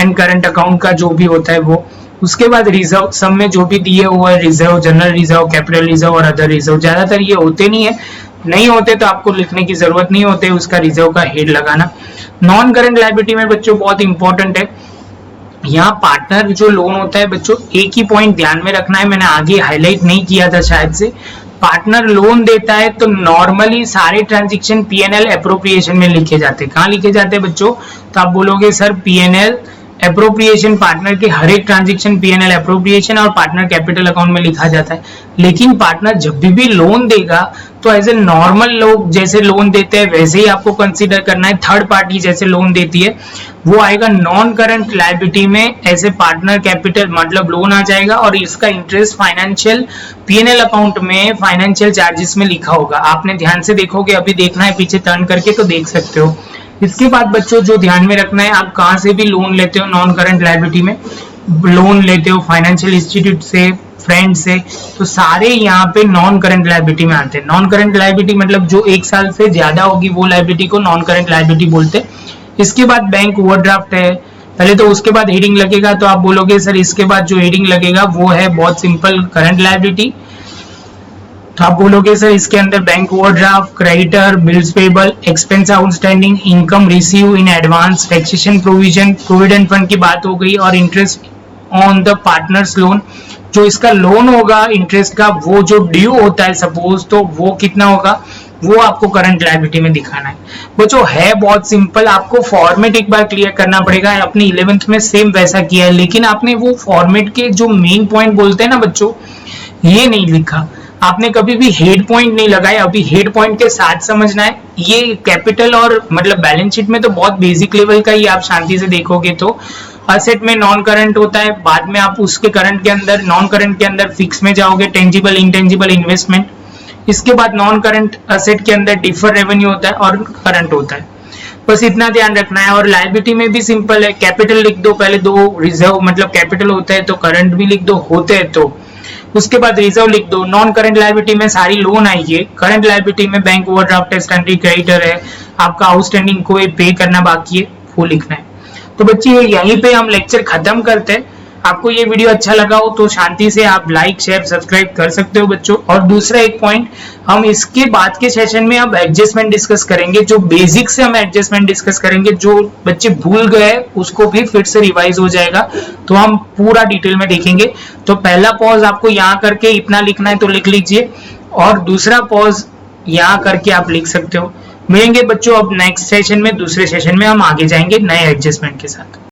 [SPEAKER 1] and current account का जो भी होता है वो। उसके बाद रिजर्व, सब में जो भी दिए हुए है, reserve, general reserve, capital reserve और अदर रिजर्व। ज्यादातर ये होते नहीं है, नहीं होते तो आपको लिखने की जरूरत नहीं होते, उसका रिजर्व का हेड लगाना। नॉन करंट लायबिलिटी में बच्चों बहुत इंपॉर्टेंट है, यहाँ पार्टनर जो लोन होता है बच्चों, एक ही पॉइंट ध्यान में रखना है, मैंने आगे हाईलाइट नहीं किया था शायद से। पार्टनर लोन देता है तो नॉर्मली सारे ट्रांजैक्शन पीएनएल एप्रोप्रिएशन में लिखे जाते हैं। कहाँ लिखे जाते हैं बच्चों? तो आप बोलोगे सर पीएनएल एप्रोप्रिएशन, पार्टनर के हर एक ट्रांजैक्शन पीएनएल एप्रोप्रिएशन और पार्टनर कैपिटल अकाउंट में लिखा जाता है। लेकिन पार्टनर जब भी लोन देगा तो एज ए नॉर्मल लोग जैसे लोन देते हैं वैसे ही आपको कंसीडर करना है। थर्ड पार्टी जैसे लोन देती है वो आएगा नॉन करंट लायबिलिटी में, ऐसे पार्टनर कैपिटल मतलब लोन आ जाएगा और इसका इंटरेस्ट फाइनेंशियल पीएनएल अकाउंट में फाइनेंशियल चार्जेस में लिखा होगा। आपने ध्यान से देखोगे, अभी देखना है पीछे टर्न करके तो देख सकते हो। इसके बाद बच्चों जो ध्यान में रखना है, आप कहां से भी लोन लेते हो नॉन करंट लायबिलिटी में, लोन लेते हो फाइनेंशियल इंस्टीट्यूट से, फ्रेंड से, तो सारे यहाँ पे नॉन करंट लायबिलिटी में आते हैं। नॉन करंट लायबिलिटी मतलब जो 1 साल से ज्यादा होगी वो लायबिलिटी को नॉन करंट लायबिलिटी बोलते हैं। इसके बाद बैंक ओवरड्राफ्ट है पहले, तो उसके बाद हेडिंग लगेगा, तो आप बोलोगे सर इसके बाद जो हेडिंग लगेगा वो है बहुत सिंपल करंट लायबिलिटी। तो आप बोलोगे सर इसके अंदर bank overdraft, creditor, bills payable, expense outstanding, income receive in advance, taxation provision, provident fund की बात हो गई और interest on the partners loan. जो इसका लोन होगा इंटरेस्ट का वो जो ड्यू होता है सपोज, तो वो कितना होगा वो आपको करंट लायबिलिटी में दिखाना है। बच्चों है बहुत सिंपल, आपको फॉर्मेट एक बार क्लियर करना पड़ेगा। अपने 11th में सेम वैसा किया है, लेकिन आपने वो फॉर्मेट के जो मेन पॉइंट बोलते हैं ना बच्चों, ये नहीं लिखा। आपने कभी भी हेड पॉइंट नहीं लगाया, अभी हेड पॉइंट के साथ समझना है। ये कैपिटल और मतलब बैलेंस शीट में तो बहुत बेसिक लेवल का ही आप शांति से देखोगे तो असेट में नॉन करंट होता है, बाद में आप उसके करंट के अंदर नॉन करंट के अंदर फिक्स में जाओगे, टेंजिबल इंटेंजिबल इन्वेस्टमेंट। इसके बाद नॉन करंट असेट के अंदर डिफर्ड रेवेन्यू होता है और करंट होता है। बस इतना ध्यान रखना है। और लायबिलिटी में भी सिंपल है, कैपिटल लिख दो पहले, 2 रिजर्व मतलब कैपिटल होता है तो करंट भी लिख दो होते हैं तो, उसके बाद रिजर्व लिख दो। नॉन करंट लायबिलिटी में सारी लोन आएगी, करंट लायबिलिटी में बैंक ओवरड्राफ्ट है, स्टैंडर्ड क्रेडिटर है, आपका आउटस्टैंडिंग को पे करना बाकी है वो लिखना है। तो बच्चे यहीं पे हम लेक्चर खत्म करते हैं। आपको ये वीडियो अच्छा लगा हो तो शांति से आप लाइक शेयर सब्सक्राइब कर सकते हो बच्चों। और दूसरा एक पॉइंट, हम इसके बाद के सेशन में अब एडजस्टमेंट डिस्कस करेंगे, जो बेसिक से हम एडजस्टमेंट डिस्कस करेंगे, जो बच्चे भूल गए उसको भी फिर से रिवाइज हो जाएगा, तो हम पूरा डिटेल में देखेंगे। तो पहला पॉज आपको यहाँ करके इतना लिखना है तो लिख लीजिए, और दूसरा पॉज यहाँ करके आप लिख सकते हो। मिलेंगे बच्चों अब नेक्स्ट सेशन में, दूसरे सेशन में हम आगे जाएंगे नए एडजस्टमेंट के साथ।